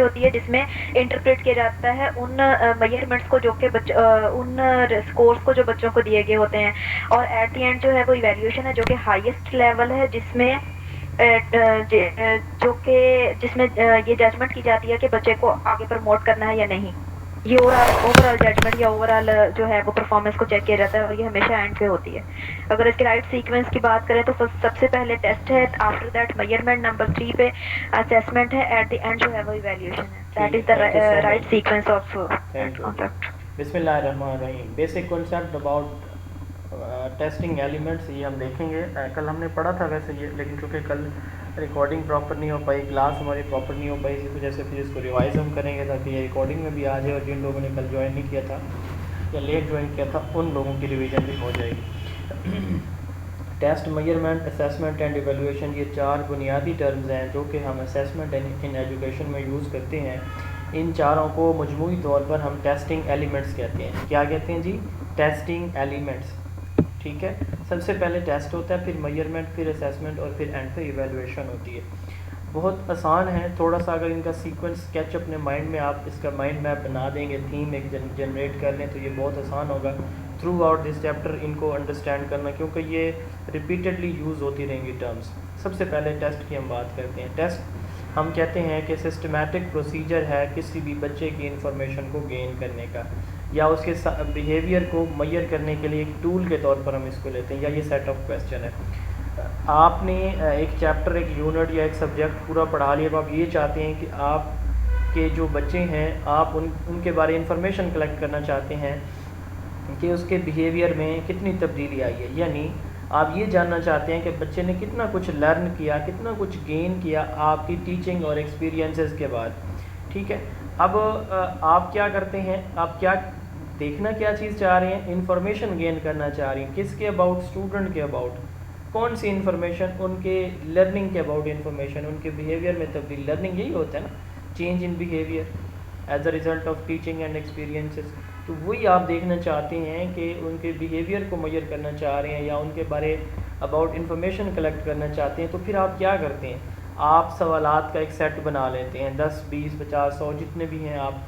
होती है जिसमें इंटरप्रेट किया जाता है उन मेजरमेंट्स को जो कि उन स्कोर्स को जो बच्चों को दिए गए होते हैं, और एट द एंड जो है वो इवैल्यूएशन है जो कि हाईएस्ट लेवल है, जिसमें जो कि जिसमें ये जजमेंट की जाती है कि बच्चे को आगे प्रमोट करना है या नहीं। ये ओवरऑल जजमेंट या ओवरऑल जो है वो परफॉर्मेंस को चेक किया जाता है, और ये हमेशा एंड पे होती है। अगर इसके राइट सीक्वेंस की बात करें तो सबसे पहले टेस्ट है, आफ्टर दैट मेजरमेंट, नंबर 3 पे असेसमेंट है, एट द एंड जो है वो इवैल्यूएशन है। That is the thank you so right much. Sequence of thank you. Concept. बिस्मिल्लाहिर्रहमानिर्रहीम। Basic concept about testing elements ये हम देखेंगे। कल हमने पढ़ा था वैसे ये, लेकिन चूँकि कल रिकॉर्डिंग प्रॉपर नहीं हो पाई, क्लास हमारी प्रॉपर नहीं हो पाई, इस वजह से फिर इसको रिवाइज़ हम करेंगे ताकि ये रिकॉर्डिंग में भी आ जाए, और जिन लोगों ने कल ज्वाइन नहीं किया था या लेट ज्वाइन किया था उन लोगों की रिवीजन भी हो जाएगी। Test, measurement, assessment and evaluation, ये चार बुनियादी टर्म्स हैं जो कि हम असेसमेंट इन एजुकेशन में यूज़ करते हैं। इन चारों को मजमूई तौर पर हम टेस्टिंग एलिमेंट्स कहते हैं। क्या कहते हैं जी? Testing elements. ठीक है, सबसे पहले टेस्ट होता है, फिर मेजरमेंट, फिर असेसमेंट और फिर एंड पे इवैल्यूएशन होती है। बहुत आसान है, थोड़ा सा अगर इनका सीक्वेंस स्केच अपने माइंड में आप इसका माइंड मैप बना देंगे, थीम एक जनरेट कर लें, तो ये बहुत आसान होगा थ्रू आउट दिस चैप्टर इनको अंडरस्टैंड करना, क्योंकि ये रिपीटेडली यूज़ होती रहेंगी टर्म्स। सबसे पहले टेस्ट की हम बात करते हैं। टेस्ट हम कहते हैं कि सिस्टमैटिक प्रोसीजर है किसी भी बच्चे की इंफॉर्मेशन को गेन करने का, या उसके बिहेवियर को मैयर करने के लिए एक टूल के तौर पर हम इसको लेते हैं, या ये सेट ऑफ क्वेश्चन है। आपने एक चैप्टर, एक यूनिट या एक सब्जेक्ट पूरा पढ़ा लिया, अब आप ये चाहते हैं कि आपके जो बच्चे हैं आप उनके बारे इंफॉर्मेशन कलेक्ट करना चाहते हैं कि उसके बिहेवियर में कितनी तब्दीली आई है, यानी आप ये जानना चाहते हैं कि बच्चे ने कितना कुछ लर्न किया, कितना कुछ गेन किया आपकी टीचिंग और एक्सपीरियंसेस के बाद। ठीक है, अब आप क्या करते हैं, आप क्या देखना, क्या चीज़ चाह रहे हैं? इंफॉर्मेशन गेन करना चाह रही हैं। किसके अबाउट? स्टूडेंट के अबाउट। कौन सी इन्फॉर्मेशन? उनके लर्निंग के अबाउट इन्फॉर्मेशन, उनके बिहेवियर में तब्दीली। लर्निंग यही होता है ना, change in behaviour as a result of teaching and experiences. तो वही आप देखना चाहते हैं कि उनके बिहेवियर को मेजर करना चाह रहे हैं या उनके बारे अबाउट इन्फॉर्मेशन कलेक्ट करना चाहते हैं। तो फिर आप क्या करते हैं? आप सवालात का एक सेट बना लेते हैं, 10, 20, 50, 100 जितने भी हैं आप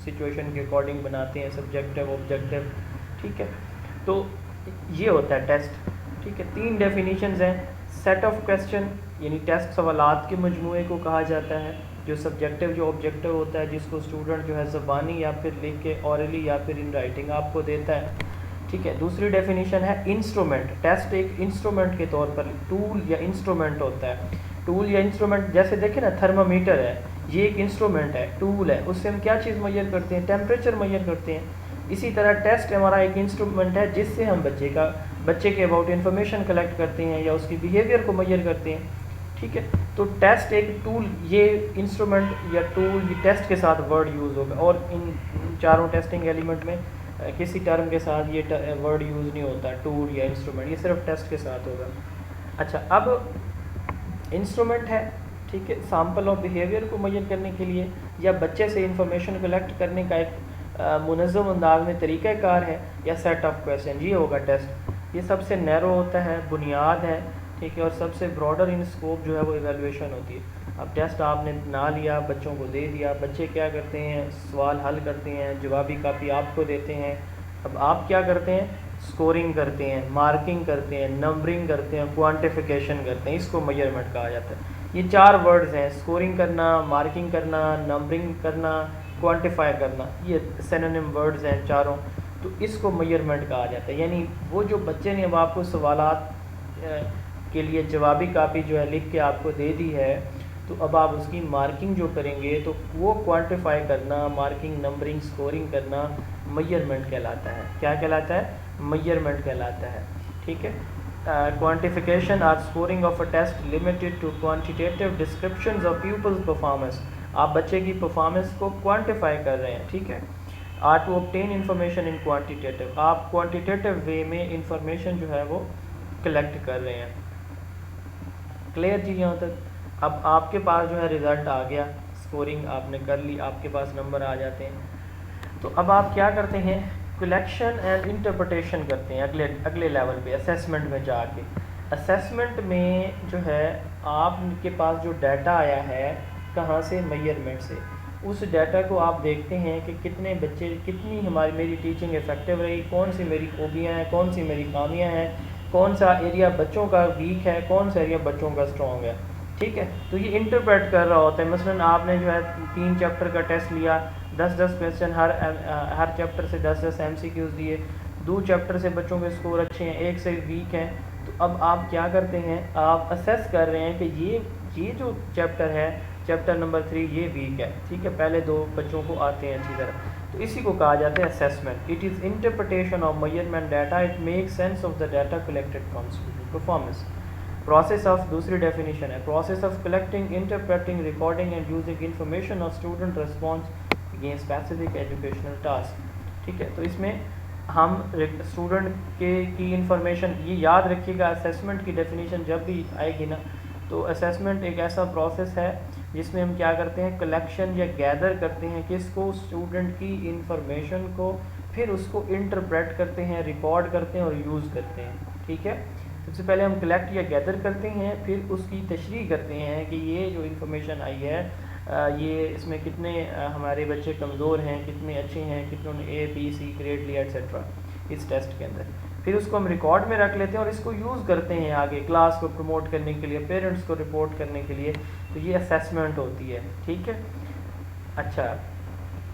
सिचुएशन के अकॉर्डिंग बनाते हैं, सब्जेक्टिव, ऑब्जेक्टिव। ठीक है, तो ये होता है टेस्ट। ठीक है, 3 डेफिनेशंस हैं। सेट ऑफ क्वेश्चन यानी टेस्ट सवालात के मजमूए को कहा जाता है, जो सब्जेक्टिव जो ऑब्जेक्टिव होता है, जिसको स्टूडेंट जो है ज़बानी या फिर लिख के ऑरली या फिर इन राइटिंग आपको देता है। ठीक है, दूसरी डेफिनेशन है इंस्ट्रूमेंट। टेस्ट एक इंस्ट्रूमेंट के तौर पर, टूल या इंस्ट्रूमेंट होता है। टूल या इंस्ट्रूमेंट, जैसे देखें ना, थर्मामीटर है, ये एक इंस्ट्रूमेंट है, टूल है, उससे हम क्या चीज़ मेजर करते हैं? टेम्परेचर मेजर करते हैं। इसी तरह टेस्ट हमारा एक इंस्ट्रूमेंट है जिससे हम बच्चे के अबाउट इन्फॉर्मेशन कलेक्ट करते हैं या उसकी बिहेवियर को मेजर करते हैं। ठीक है, तो टेस्ट एक टूल, ये इंस्ट्रूमेंट या टूल, ये टेस्ट के साथ वर्ड यूज़ होगा, और इन चारों टेस्टिंग एलिमेंट में किसी टर्म के साथ ये वर्ड यूज़ नहीं होता, टूल या इंस्ट्रूमेंट, ये सिर्फ टेस्ट के साथ होगा। अच्छा, अब इंस्ट्रूमेंट है, ठीक है, सैम्पल ऑफ बिहेवियर को मेजर करने के लिए या बच्चे से इंफॉर्मेशन कलेक्ट करने का एक मुनज़्ज़म अंदाज में तरीक़ाकार है, या सेट ऑफ क्वेश्चन, ये होगा टेस्ट। ये सबसे नैरो होता है, बुनियाद है, ठीक है, और सबसे ब्रॉडर इन स्कोप जो है वो इवैल्यूएशन होती है। अब टेस्ट आपने बना लिया, बच्चों को दे दिया, बच्चे क्या करते हैं? सवाल हल करते हैं, जवाबी कापी आपको देते हैं। अब आप क्या करते हैं? स्कोरिंग करते हैं, मार्किंग करते हैं, नंबरिंग करते हैं, क्वांटिफिकेशन करते हैं, इसको मेजरमेंट कहा जाता है। ये 4 वर्ड्स हैं, स्कोरिंग करना, मार्किंग करना, नंबरिंग करना, क्वांटिफाई करना, ये सिनोनिम वर्ड्स हैं चारों। तो इसको मेजरमेंट कहा जाता है। यानी वो जो बच्चे ने अब आपको सवालात के लिए जवाबी कापी जो है लिख के आपको दे दी है, तो अब आप उसकी मार्किंग जो करेंगे तो वो क्वांटिफाई करना, मार्किंग, नंबरिंग, स्कोरिंग करना मेजरमेंट कहलाता है। क्या कहलाता है? मेजरमेंट कहलाता है। ठीक है, क्वांटिफिकेशन और scoring of a test limited to quantitative descriptions of people's performance. आप बच्चे की परफॉर्मेंस को क्वांटिफाई कर रहे हैं। ठीक है, are to obtain information in quantitative, आप क्वांटिटेटिव वे में इंफॉर्मेशन जो है वो कलेक्ट कर रहे हैं। क्लियर जी यहाँ तक? अब आपके पास जो है रिज़ल्ट आ गया, स्कोरिंग आपने कर ली, आपके पास नंबर आ जाते हैं। तो अब आप क्या करते हैं? कलेक्शन एंड इंटरप्रिटेशन करते हैं अगले लेवल पे, असेसमेंट में जाके। असेसमेंट में जो है आपके पास जो डाटा आया है, कहाँ से? मेजरमेंट से। उस डाटा को आप देखते हैं कि कितने बच्चे, कितनी हमारी मेरी टीचिंग इफ़ेक्टिव रही, कौन सी मेरी खूबियाँ हैं, कौन सी मेरी खामियाँ हैं, कौन सा एरिया बच्चों का वीक है, कौन सा एरिया बच्चों का स्ट्रॉन्ग है। ठीक है, तो ये इंटरप्रेट कर रहा होता है। मसलन आपने जो है 3 चैप्टर का टेस्ट लिया, 10-10 क्वेश्चन, हर चैप्टर से 10-10 MCQs दिए, 2 चैप्टर से बच्चों के स्कोर अच्छे हैं, 1 से वीक हैं। तो अब आप क्या करते हैं, आप असेस कर रहे हैं कि ये जो चैप्टर है, चैप्टर नंबर 3, ये वीक है। ठीक है, पहले 2 बच्चों को आते हैं अच्छी तरह, तो इसी को कहा जाता है assessment. It is interpretation of measurement data, it make sense of the data collected from student performance. Process of, दूसरी डेफिनेशन है, process of collecting, interpreting, recording and using information of student response against specific educational task. ठीक है, तो इसमें हम student की information, ये याद रखिएगा, असेसमेंट की डेफिनेशन जब भी आएगी ना, तो असेसमेंट एक ऐसा प्रोसेस है जिसमें हम क्या करते हैं, कलेक्शन या गैदर करते हैं किसको, स्टूडेंट की इंफॉर्मेशन को, फिर उसको इंटरप्रेट करते हैं, रिकॉर्ड करते हैं और यूज़ करते हैं। ठीक है, सबसे पहले हम कलेक्ट या गैदर करते हैं, फिर उसकी तशरीह करते हैं कि ये जो इंफॉर्मेशन आई है, ये इसमें कितने हमारे बच्चे कमज़ोर हैं, कितने अच्छे हैं, कितनों ने A, B, C ग्रेड लिया एट्सेट्रा इस टेस्ट के अंदर। फिर उसको हम रिकॉर्ड में रख लेते हैं और इसको यूज़ करते हैं आगे क्लास को प्रमोट करने के लिए, पेरेंट्स को रिपोर्ट करने के लिए। तो ये असेसमेंट होती है। ठीक है, अच्छा,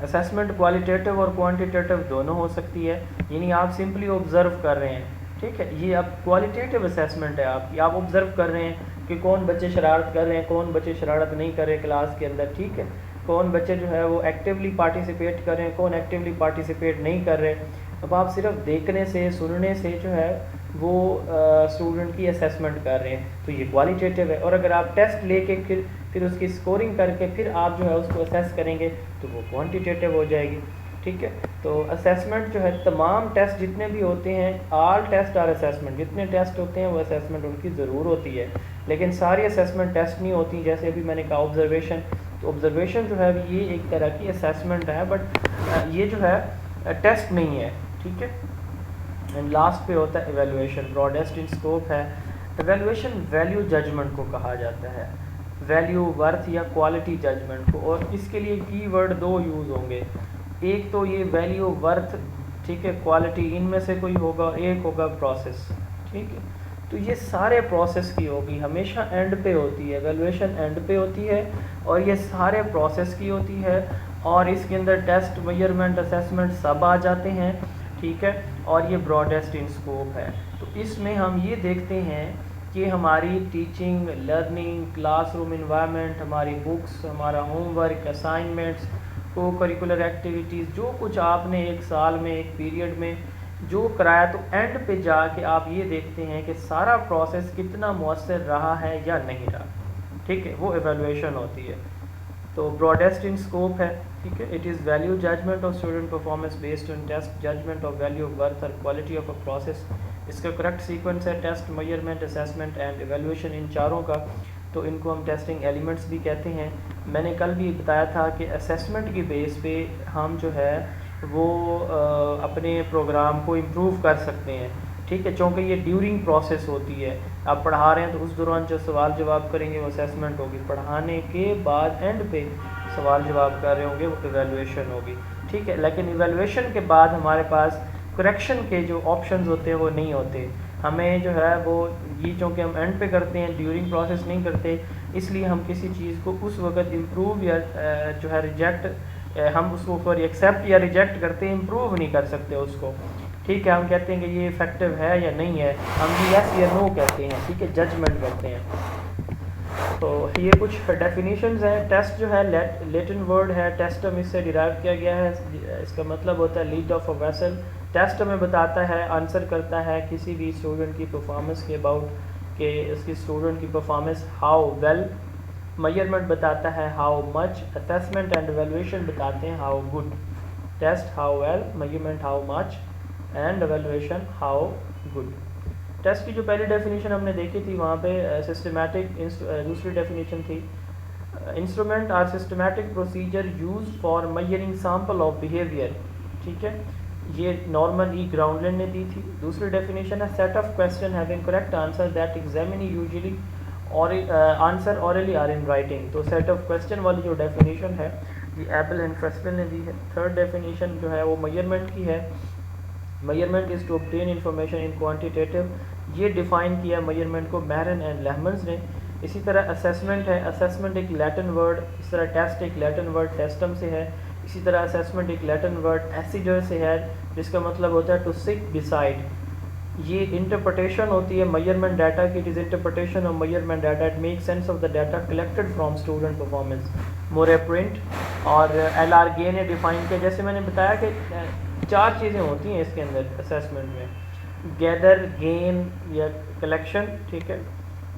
असेसमेंट क्वालिटेटिव और क्वांटिटेटिव दोनों हो सकती है, यानी आप सिंपली ऑब्ज़र्व कर रहे हैं। ठीक है, ये अब क्वालिटेटिव असेसमेंट है आपकी, आप ऑब्ज़र्व कर रहे हैं कि कौन बच्चे शरारत कर रहे हैं, कौन बच्चे शरारत नहीं कर रहे क्लास के अंदर। ठीक है, कौन बच्चे जो है वो एक्टिवली पार्टिसिपेट कर रहे हैं, कौन एक्टिवली पार्टिसिपेट नहीं कर रहे। अब आप सिर्फ देखने से, सुनने से जो है वो स्टूडेंट की असेसमेंट कर रहे हैं, तो ये क्वालिटेटिव है। और अगर आप टेस्ट लेके फिर उसकी स्कोरिंग करके फिर आप जो है उसको असेस करेंगे तो वो क्वांटिटेटिव हो जाएगी। ठीक है, तो असेसमेंट जो है, तमाम टेस्ट जितने भी होते हैं, ऑल टेस्ट आर असेसमेंट, जितने टेस्ट होते हैं वो असेसमेंट उनकी ज़रूर होती है, लेकिन सारी असेसमेंट टेस्ट नहीं होती। जैसे अभी मैंने कहा ऑब्जर्वेशन, तो ऑब्जर्वेशन जो है ये एक तरह की असेसमेंट है, बट ये जो है टेस्ट नहीं है। ठीक है, एंड लास्ट पे होता है एवेलुएशन, ब्रॉडेस्ट इन स्कोप है। एवेलुएशन वैल्यू जजमेंट को कहा जाता है, वैल्यू, वर्थ या क्वालिटी जजमेंट को, और इसके लिए कीवर्ड 2 यूज़ होंगे, एक तो ये वैल्यू, वर्थ, ठीक है, क्वालिटी, इनमें से कोई होगा, एक होगा प्रोसेस। ठीक है, तो ये सारे प्रोसेस की होगी, हमेशा एंड पे होती है, एवेलुएशन एंड पे होती है और ये सारे प्रोसेस की होती है, और इसके अंदर टेस्ट, मेजरमेंट, असेसमेंट सब आ जाते हैं। ठीक है, और ये ब्रॉडेस्ट इन स्कोप है। तो इसमें हम ये देखते हैं कि हमारी टीचिंग, लर्निंग, क्लासरूम इन्वायरमेंट, हमारी बुक्स, हमारा होमवर्क, असाइनमेंट्स, को करिकुलर एक्टिविटीज़, जो कुछ आपने एक साल में, एक पीरियड में जो कराया, तो एंड पे जाके आप ये देखते हैं कि सारा प्रोसेस कितना मुअस्सर रहा है या नहीं रहा। ठीक है, वो एवेलुएशन होती है। तो ब्रॉडेस्ट इन स्कोप है। ठीक है, it is value judgement of student performance based on test, judgement of value, worth और क्वालिटी ऑफ अ प्रोसेस। इसका करेक्ट सीक्वेंस है test, measurement, assessment and evaluation, इन चारों का। तो इनको हम टेस्टिंग एलिमेंट्स भी कहते हैं। मैंने कल भी बताया था कि असेसमेंट की बेस पे हम जो है वो अपने प्रोग्राम को इम्प्रूव कर सकते हैं। ठीक है, चूँकि ये ड्यूरिंग प्रोसेस होती है, आप पढ़ा रहे हैं तो उस दौरान जो सवाल जवाब करेंगे वो असेसमेंट होगी, पढ़ाने के बाद एंड पे सवाल जवाब कर रहे होंगे वो इवेलुएशन होगी। ठीक है, लेकिन इवेलुएशन के बाद हमारे पास करेक्शन के जो ऑप्शंस होते हैं वो नहीं होते। हमें जो है वो ये चूँकि हम एंड पे करते हैं, ड्यूरिंग प्रोसेस नहीं करते, इसलिए हम किसी चीज़ को उस वक्त इम्प्रूव या जो है रिजेक्ट, हम उसको सॉरी एक्सेप्ट या रिजेक्ट करते हैं, इम्प्रूव नहीं कर सकते उसको। ठीक है, हम कहते हैं कि ये इफेक्टिव है या नहीं है, हम यस या नो कहते हैं। ठीक है, जजमेंट करते हैं। तो ये कुछ डेफिनेशंस हैं। टेस्ट जो है लैटिन वर्ड है, टेस्टम, इससे डिराइव किया गया है। इसका मतलब होता है lead of a vessel. Test हमें बताता है, आंसर करता है किसी भी स्टूडेंट की परफॉर्मेंस के अबाउट, कि इसकी स्टूडेंट की परफॉर्मेंस हाउ वेल। मेजरमेंट बताता है how much. Assessment and evaluation बताते हैं how good. Test how well, measurement how much and evaluation how good. Test की जो पहली डेफिनेशन हमने देखी थी वहाँ पे सिस्टमैटिक, दूसरी डेफिनेशन थी instrument or systematic procedure used for measuring sample of behaviour. ठीक है, ये नॉर्मन ई ग्राउंडलैंड ने दी थी। दूसरी डेफिनेशन है set of question having correct answer that examinee usually और answer orally or in writing. तो सेट ऑफ क्वेश्चन वाली जो डेफिनेशन है ये एबल एंड फ्रेस्टल ने दी है। थर्ड डेफिनेशन जो है वो मेजरमेंट की है। Measurement is to obtain information in quantitative, ये डिफ़ाइन किया मेजरमेंट को मैरन एंड लेहमन्स ने। इसी तरह असेसमेंट है, असेसमेंट एक लैटिन वर्ड, इस तरह टेस्ट एक लैटिन वर्ड टेस्टम से है। इसी तरह असेसमेंट एक लैटिन वर्ड एसिडर से है, जिसका मतलब होता है टू सिट बिसाइड। ये इंटरप्रटेशन होती है मेजरमेंट डाटा की, it is interpretation of measurement data, it make sense of the data collected from student performance. More print और एल आर गे ने डिफ़ाइन किया, जैसे मैंने बताया कि चार चीज़ें होती हैं इसके अंदर असेसमेंट में, गैदर, गेन या कलेक्शन, ठीक है,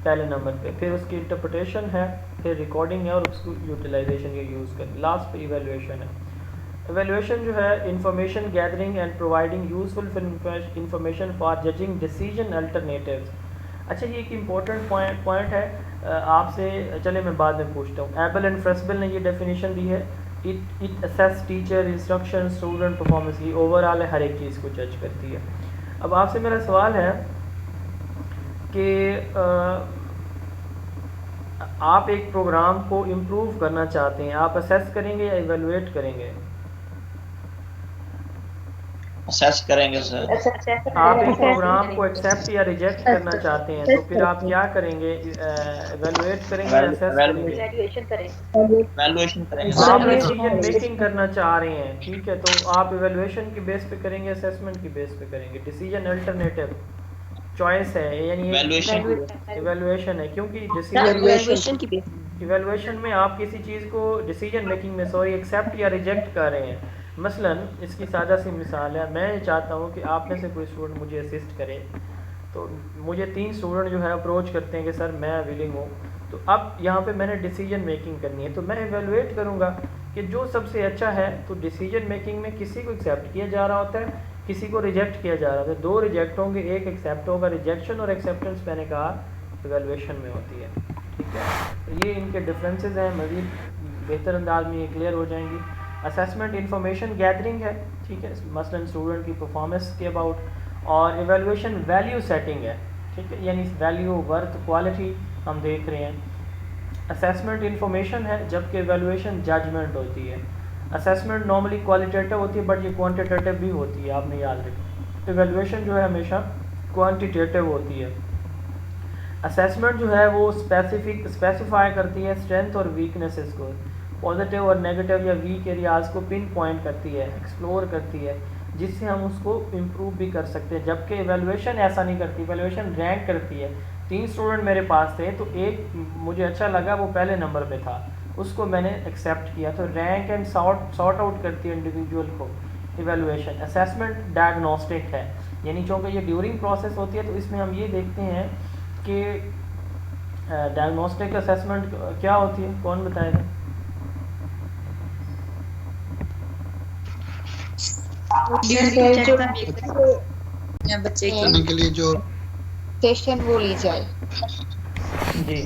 पहले नंबर पे, फिर उसकी इंटरप्रटेशन है, फिर रिकॉर्डिंग है और उसको यूटिलाइजेशन या यूज़ कर, लास्ट पे इवेलुएशन है। एवेलुएशन जो है information gathering and providing useful information for judging decision alternatives. अच्छा, ये एक इम्पोर्टेंट पॉइंट है आपसे, चले मैं बाद में पूछता हूँ। एबल एंड फ्रेस्बल ने ये डेफिनेशन दी है, it assess teacher instruction student performance, ये ओवरऑल हर एक चीज़ को जज करती है। अब आपसे मेरा सवाल है कि आप एक प्रोग्राम को इम्प्रूव करना चाहते हैं, आप असेस करेंगे या इवेलुएट करेंगे? असेस करेंगे सर। आप एक प्रोग्राम को एक्सेप्ट या रिजेक्ट करना चाहते हैं तो फिर आप क्या करेंगे, एवेलुएट करेंगे या असेस करेंगे? वैल्यूएशन करेंगे आप सर। डिसीजन मेकिंग करना चाह रहे हैं, ठीक है, तो आप इवेलुएशन की बेस पे करेंगे, असेसमेंट की बेस पे करेंगे? डिसीजन अल्टरनेटिव चॉइस है, यानी इवेलुएशन है, क्योंकि इवेलुएशन में आप किसी चीज़ को डिसीजन मेकिंग में एक्सेप्ट या रिजेक्ट कर रहे हैं। मसलन इसकी सादा सी मिसाल है, मैं चाहता हूँ कि आप में से कोई स्टूडेंट मुझे असिस्ट करे, तो मुझे 3 स्टूडेंट जो है अप्रोच करते हैं कि सर मैं विलिंग हूँ, तो अब यहाँ पे मैंने डिसीजन मेकिंग करनी है, तो मैं इवेलुएट करूँगा कि जो सबसे अच्छा है, तो डिसीजन मेकिंग में किसी को एक्सेप्ट किया जा रहा होता है, किसी को रिजेक्ट किया जा रहा होता है, 2 रिजेक्ट होंगे, 1 एक्सेप्ट होगा। रिजेक्शन और एक्सेप्टेंस मैंने कहा इवेलुएशन में होती है, ठीक है। तो ये इनके डिफरेंसेस हैं, मज़ीद बेहतर अंदाज में ये क्लियर हो जाएंगी। असेसमेंट इंफॉर्मेशन गैदरिंग है, ठीक है, मसलन स्टूडेंट की परफॉर्मेंस के अबाउट, और इवेलुएशन वैल्यू सेटिंग है, ठीक है, यानी वैल्यू, वर्थ, क्वालिटी हम देख रहे हैं। असेसमेंट इंफॉर्मेशन है, जबकि इवेलुएशन जजमेंट होती है। असेसमेंट नॉर्मली क्वालिटेटिव होती है, बट ये क्वांटिटेटिव भी होती है, आपने याद रखें। इवेलुएशन जो है हमेशा क्वांटिटेटिव होती है। असेसमेंट जो है वो स्पेसिफाई करती है स्ट्रेंथ और वीकनेसेस को, पॉजिटिव और नेगेटिव या वीक एरियाज़ को पिन पॉइंट करती है, एक्सप्लोर करती है, जिससे हम उसको इम्प्रूव भी कर सकते हैं। जबकि एवेलुएशन ऐसा नहीं करती, एवेलुएशन रैंक करती है। 3 स्टूडेंट मेरे पास थे, तो एक मुझे अच्छा लगा, वो पहले नंबर पे था, उसको मैंने एक्सेप्ट किया, तो रैंक एंड सॉर्ट आउट करती है इंडिविजुअल को एवेलुएशन। असेसमेंट डायग्नोस्टिक है, यानी चूँकि ये ड्यूरिंग प्रोसेस होती है, तो इसमें हम ये देखते हैं कि डायग्नोस्टिक असेसमेंट क्या होती है, कौन बताएगा? बच्चे करने के लिए जो सेशन वो ली जाए जी,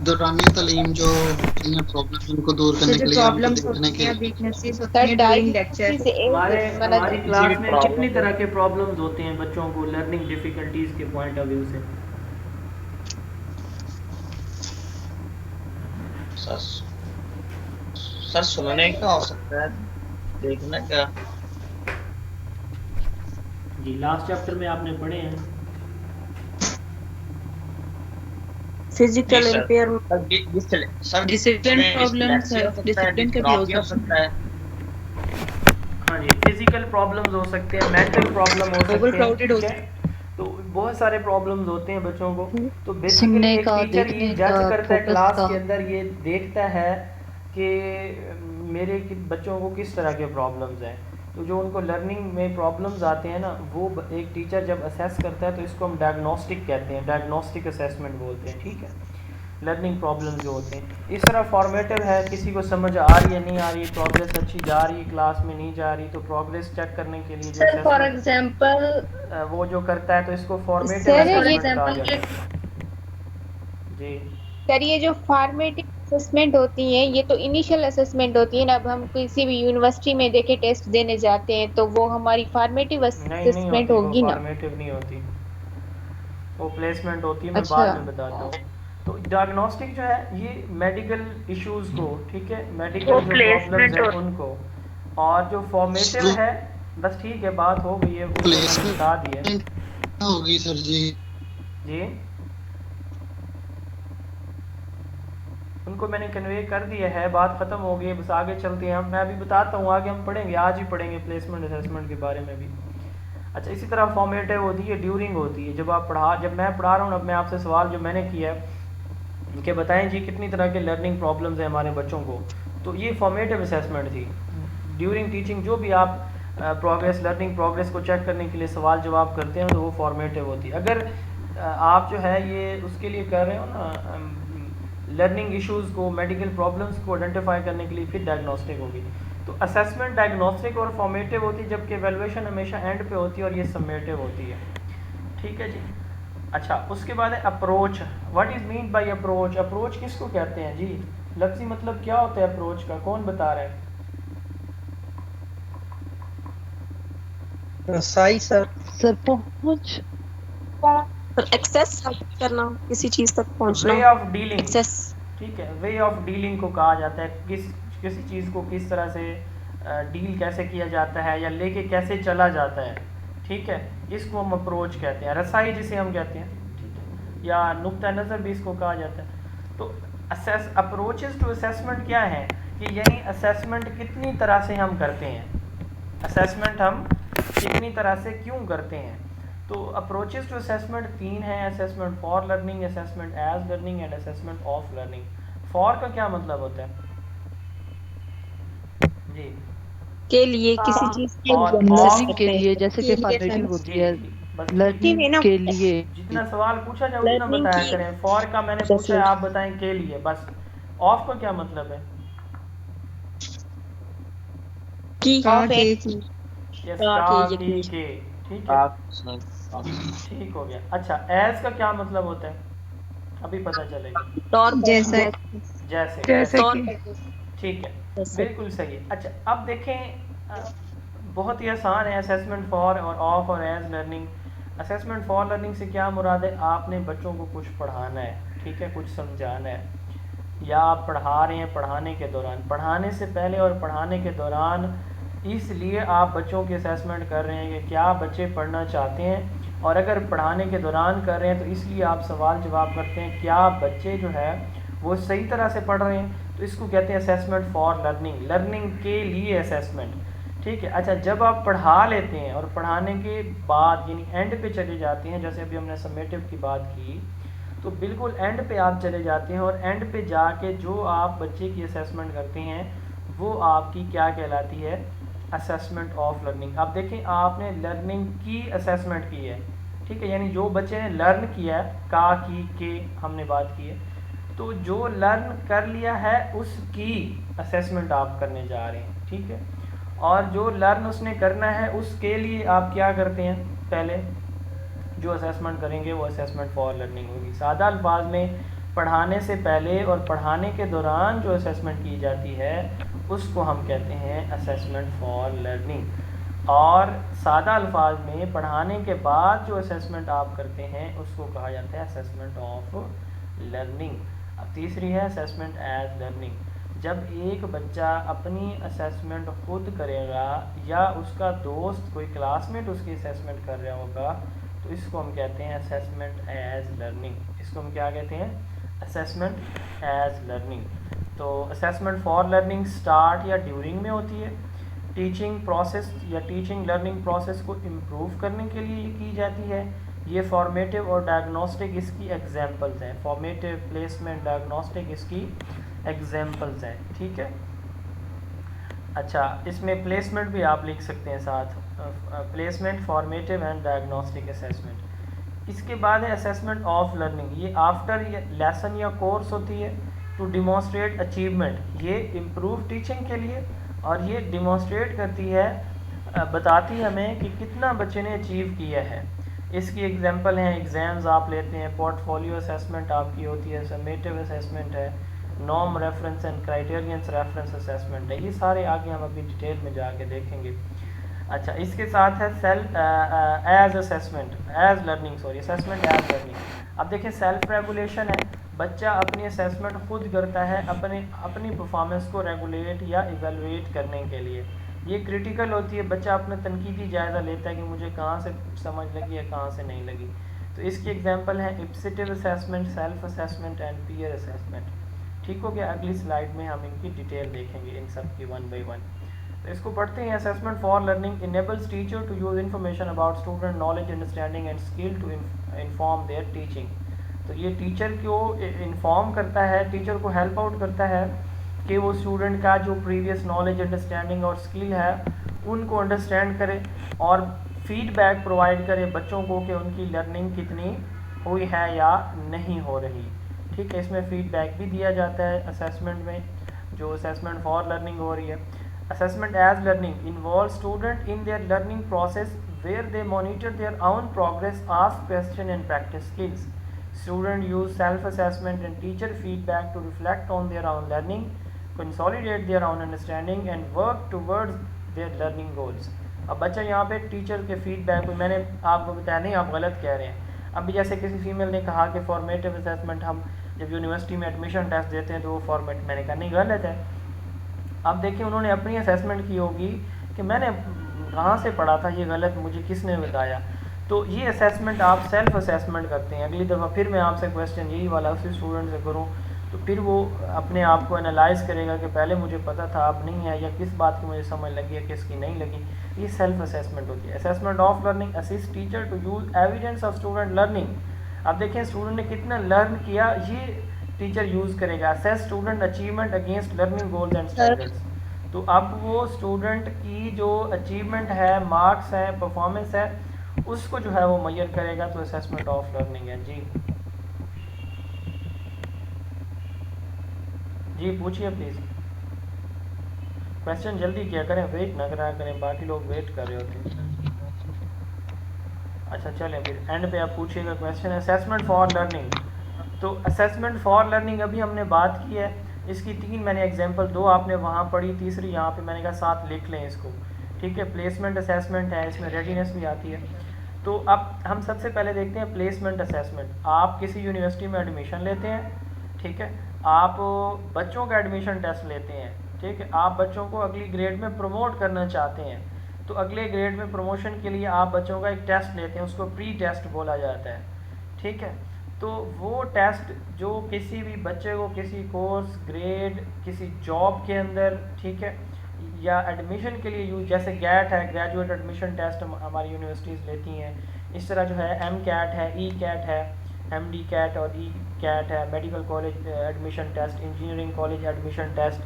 दौरानी तालीम जो प्रॉब्लम उनको दूर करने के लिए हमको देखने के हमारी क्लास में कितनी तरह के प्रॉब्लम्स होते हैं बच्चों को लर्निंग डिफिकल्टीज के पॉइंट ऑफ व्यू से? सर सुनने का हो सकता है, देखने का। जी, लास्ट चैप्टर में आपने पढ़े हैं physical empire sir discipline problem sir, discipline का भी हो सकता है। हाँ जी, फिजिकल प्रॉब्लम्स हो सकते हैं, मेंटल प्रॉब्लम हो सकते हैं, ठीक है, तो बहुत सारे प्रॉब्लम्स होते हैं बच्चों को। तो बेसिकली एक टीचर ये जज करता है क्लास के अंदर, ये देखता है कि मेरे बच्चों को किस तरह के प्रॉब्लम्स हैं। तो जो उनको लर्निंग में प्रॉब्लम्स आते हैं ना, वो एक टीचर जब असेस करता है तो इसको हम डायग्नोस्टिक कहते हैं, डायग्नोस्टिक असेसमेंट बोलते हैं, ठीक है। लर्निंग प्रॉब्लम्स जो होते हैं इस तरह फॉर्मेटिव है, किसी को समझ आ रही है नहीं आ रही, प्रोग्रेस अच्छी जा रही है क्लास में नहीं जा रही, तो प्रोग्रेस चेक करने के लिए जो फॉर एग्जांपल वो जो करता है, तो इसको फॉर्मेटिव असेसमेंट कहा जाता है। जी सर, ये जो फॉर्मेटिव असेसमेंट होती है, ये तो इनिशियल असेसमेंट होती है ना। अब हम किसी भी यूनिवर्सिटी में देखे टेस्ट देने जाते हैं, तो वो हमारी फॉर्मेटिव असेसमेंट होगी ना? फॉर्मेटिव नहीं होती, वो प्लेसमेंट होती है, मैं अच्छा। बाद में बताता हूँ। तो डायग्नोस्टिक जो है ये मेडिकल इश्यूज को, ठीक है, मेडिकल वो जो प्रॉब्लम्स placement हैं और- उनको, और जो फॉर्मेटिव है, बस ठीक है, बात हो गई है, वो तो मैंने बता दी है प्लेसमेंट होगी सर जी। जी, उनको मैंने कन्वे कर दिया है, बात ख़त्म हो गई है, बस आगे चलते हैं हम। मैं अभी बताता हूँ, आगे हम पढ़ेंगे, आज ही पढ़ेंगे प्लेसमेंट असेसमेंट के बारे में भी। अच्छा, इसी तरह फॉर्मेटिव होती है, ड्यूरिंग होती है, जब मैं पढ़ा रहा हूँ। अब मैं आपसे सवाल जो मैंने किया है कि बताएं जी कितनी तरह के लर्निंग प्रॉब्लम्स हैं हमारे बच्चों को, तो ये फॉर्मेटिव असेसमेंट थी। ड्यूरिंग टीचिंग जो भी आप प्रोग्रेस, लर्निंग प्रोग्रेस को चेक करने के लिए सवाल जवाब करते हैं तो वो फॉर्मेटिव होती है। अगर आप जो है ये उसके लिए कर रहे हो ना, लर्निंग इश्यूज़ को, मेडिकल प्रॉब्लम्स को आइडेंटिफाई करने के लिए, फिर डायग्नोस्टिक होगी। तो असेसमेंट डायग्नोस्टिक और फॉर्मेटिव होती है, जबकि एवेल्युएशन हमेशा एंड पे होती है और ये समेटिव होती है। ठीक है जी। अच्छा, उसके बाद है approach. What is mean by approach? Approach किसको कहते हैं जी? लफ्ज़ी मतलब क्या होता है अप्रोच का, कौन बता रहा है? सही सर। सर पहुंच एक्सेस करना, किसी चीज तक पहुंचना, वे ऑफ डीलिंग, एक्सेस। ठीक है, वे ऑफ डीलिंग को कहा जाता है, किसी चीज़ को किस तरह से डील कैसे किया जाता है या लेके कैसे चला जाता है, ठीक है, इसको हम अप्रोच कहते हैं। रसाई जिसे हम कहते हैं, ठीक है, या नुक्ता नज़र भी इसको कहा जाता है। तो अप्रोचेस टू असेसमेंट क्या है कि यानी असेसमेंट कितनी तरह से हम करते हैं, असेसमेंट हम कितनी तरह से क्यों करते हैं। तो अप्रोचेस टू असेसमेंट 3 हैं: assessment for learning, assessment as learning and assessment of learning. For का क्या मतलब होता है जी? के लिए, किसी चीज के और लर्निंग के लिए, जैसे कि फाउंडेशन जी होती है जी, बस लर्निंग के लिए। जितना सवाल पूछा जाए उतना Learning बताया की- करें। फॉर का मैंने पूछा है, आप बताएं के लिए, बस। ऑफ का क्या मतलब है? की ऑफ है। यस, का का के, की यकीन। के, ठीक है, आप ठीक हो गया। अच्छा, एज का क्या मतलब होता है? अभी पता चलेगा। तौर पर, जैसा जैसे, जैसे तौर कि पर। ठीक है, जैसे। बिल्कुल सही है। अच्छा, अब देखें, बहुत ही आसान है असेसमेंट फॉर और ऑफ और as learning. Assessment for learning से क्या मुराद है? आपने बच्चों को कुछ पढ़ाना है, ठीक है, कुछ समझाना है, या आप पढ़ा रहे हैं, पढ़ाने के दौरान, पढ़ाने से पहले और पढ़ाने के दौरान, इसलिए आप बच्चों की असेसमेंट कर रहे हैं कि क्या बच्चे पढ़ना चाहते हैं, और अगर पढ़ाने के दौरान कर रहे हैं तो इसलिए आप सवाल जवाब करते हैं क्या बच्चे जो है वो सही तरह से पढ़ रहे हैं। तो इसको कहते हैं असेसमेंट फॉर लर्निंग, लर्निंग के लिए असेसमेंट, ठीक है। अच्छा, जब आप पढ़ा लेते हैं और पढ़ाने के बाद यानी एंड पे चले जाते हैं, जैसे अभी हमने समेटिव की बात की, तो बिल्कुल एंड पे आप चले जाते हैं, और एंड पे जाके जो आप बच्चे की असेसमेंट करते हैं वो आपकी क्या कहलाती है? Assessment of learning. अब देखें, आपने लर्निंग की असेसमेंट की है, ठीक है, यानी जो बच्चे ने लर्न किया है, का की के हमने बात की है, तो जो लर्न कर लिया है उसकी असेसमेंट आप करने जा रहे हैं, ठीक है। और जो लर्न उसने करना है उसके लिए आप क्या करते हैं? पहले जो असेसमेंट करेंगे वो असेसमेंट फॉर लर्निंग होगी। सादा अल्फाज में पढ़ाने से पहले और पढ़ाने के दौरान जो असेसमेंट की जाती है उसको हम कहते हैं असेसमेंट फॉर लर्निंग, और सादा अल्फाज में पढ़ाने के बाद जो असेसमेंट आप करते हैं उसको कहा जाता है असेसमेंट ऑफ लर्निंग। अब तीसरी है असेसमेंट एज लर्निंग। जब एक बच्चा अपनी असेसमेंट खुद करेगा या उसका दोस्त कोई क्लासमेट उसकी असेसमेंट कर रहा होगा तो इसको हम कहते हैं असेसमेंट एज लर्निंग। इसको हम क्या कहते हैं? Assessment as learning. तो असेसमेंट फॉर लर्निंग स्टार्ट या ड्यूरिंग में होती है। टीचिंग प्रोसेस या टीचिंग लर्निंग प्रोसेस को इम्प्रूव करने के लिए ये की जाती है। ये फॉर्मेटिव और डायग्नोस्टिक इसकी एग्जांपल्स हैं। फॉर्मेटिव, प्लेसमेंट, डायग्नोस्टिक इसकी एग्जांपल्स हैं, ठीक है। अच्छा, इसमें प्लेसमेंट भी आप लिख सकते हैं साथ, placement, formative and diagnostic assessment. इसके बाद है असेसमेंट ऑफ लर्निंग। ये आफ्टर लेसन या कोर्स होती है टू डिमॉन्स्ट्रेट अचीवमेंट। ये इम्प्रूव टीचिंग के लिए, और ये डिमॉन्स्ट्रेट करती है, बताती है हमें कि कितना बच्चे ने अचीव किया है। इसकी एग्जांपल हैं, एग्ज़ाम्स आप लेते हैं, पोर्टफोलियो असेसमेंट आपकी होती है, समेटिव असेसमेंट है, norm reference and criterions reference assessment है। ये सारे आगे हम अभी डिटेल में जाके देखेंगे। अच्छा, इसके साथ है self as assessment as learning, sorry, assessment as learning. अब देखिए, सेल्फ रेगुलेशन है। बच्चा अपनी असेसमेंट खुद करता है अपनी परफॉर्मेंस को रेगुलेट या इवेलुएट करने के लिए। ये क्रिटिकल होती है, बच्चा अपना तनकीदी जायज़ा लेता है कि मुझे कहाँ से समझ लगी या कहाँ से नहीं लगी। तो इसकी एग्जांपल है ipsative assessment, self assessment and peer assessment. ठीक हो गया। अगली स्लाइड में हम इनकी डिटेल देखेंगे इन सब की वन बाई वन। तो इसको पढ़ते हैं। Assessment for learning enables teacher to use information about student knowledge, understanding and skill to inform their teaching. तो ये टीचर को इन्फॉर्म करता है, टीचर को हेल्प आउट करता है कि वो स्टूडेंट का जो प्रीवियस नॉलेज, अंडरस्टैंडिंग और स्किल है उनको अंडरस्टैंड करे और फीडबैक प्रोवाइड करे बच्चों को कि उनकी लर्निंग कितनी हुई है या नहीं हो रही। ठीक है, इसमें फीडबैक भी दिया जाता है असेसमेंट में, जो असेसमेंट फॉर लर्निंग हो रही है। Assessment as learning involve student in their learning process where they monitor their own progress, ask question and practice skills. Student use self-assessment and teacher feedback to reflect on their own learning, consolidate their own understanding and work towards their learning goals। अब बच्चा यहाँ पे teacher के feedback, मैंने आपको बताया नहीं आप गलत कह रहे हैं। अभी जैसे किसी फीमेल ने कहा कि फॉर्मेटिव असेसमेंट हम जब यूनिवर्सिटी में एडमिशन टेस्ट देते हैं तो वो फॉर्मेट, मैंने कहा नहीं गलत है। अब देखिए उन्होंने अपनी असेसमेंट की होगी कि मैंने कहाँ से पढ़ा था, ये गलत मुझे किसने बताया। तो ये असेसमेंट आप सेल्फ असेसमेंट करते हैं। अगली दफ़ा फिर मैं आपसे क्वेश्चन यही वाला उसी स्टूडेंट से करूँ तो फिर वो अपने आप को एनालाइज करेगा कि पहले मुझे पता था अब नहीं है, या किस बात की मुझे समझ लगी है किसकी नहीं लगी। ये सेल्फ असेसमेंट होती है। Assessment of learning assist teacher to use evidence of student learning. अब देखें स्टूडेंट ने कितना लर्न किया, ये टीचर यूज़ करेगा। Assess student achievement against learning goals and standards. तो अब वो स्टूडेंट की जो अचीवमेंट है, मार्क्स है, परफॉर्मेंस है, उसको जो है वो मेजर करेगा। तो असेसमेंट ऑफ लर्निंग है। जी पूछिए प्लीज़, क्वेश्चन जल्दी किया करें, वेट ना करा करें, बाकी लोग वेट कर रहे होते हैं। अच्छा चलें फिर एंड पे आप पूछिएगा क्वेश्चन। असेसमेंट फॉर लर्निंग, तो असेसमेंट फॉर लर्निंग अभी हमने बात की है, इसकी 3 मैंने एग्जांपल, 2 आपने वहाँ पढ़ी, तीसरी यहाँ पे मैंने कहा साथ लिख लें इसको। ठीक है, प्लेसमेंट असेसमेंट है, इसमें रेडीनेस भी आती है। तो अब हम सबसे पहले देखते हैं प्लेसमेंट असेसमेंट। आप किसी यूनिवर्सिटी में एडमिशन लेते हैं, ठीक है, आप बच्चों का एडमिशन टेस्ट लेते हैं, ठीक है, आप बच्चों को अगली ग्रेड में प्रमोट करना चाहते हैं, तो अगले ग्रेड में प्रमोशन के लिए आप बच्चों का एक टेस्ट लेते हैं, उसको प्री टेस्ट बोला जाता है। ठीक है, तो वो टेस्ट जो किसी भी बच्चे को किसी कोर्स, ग्रेड, किसी जॉब के अंदर, ठीक है, या एडमिशन के लिए यूज, जैसे गैट है, ग्रेजुएट एडमिशन टेस्ट हमारी यूनिवर्सिटीज़ लेती हैं, इस तरह जो है एम कैट है, ई कैट है, एम डी कैट और ई कैट है, medical college admission test, engineering college admission test,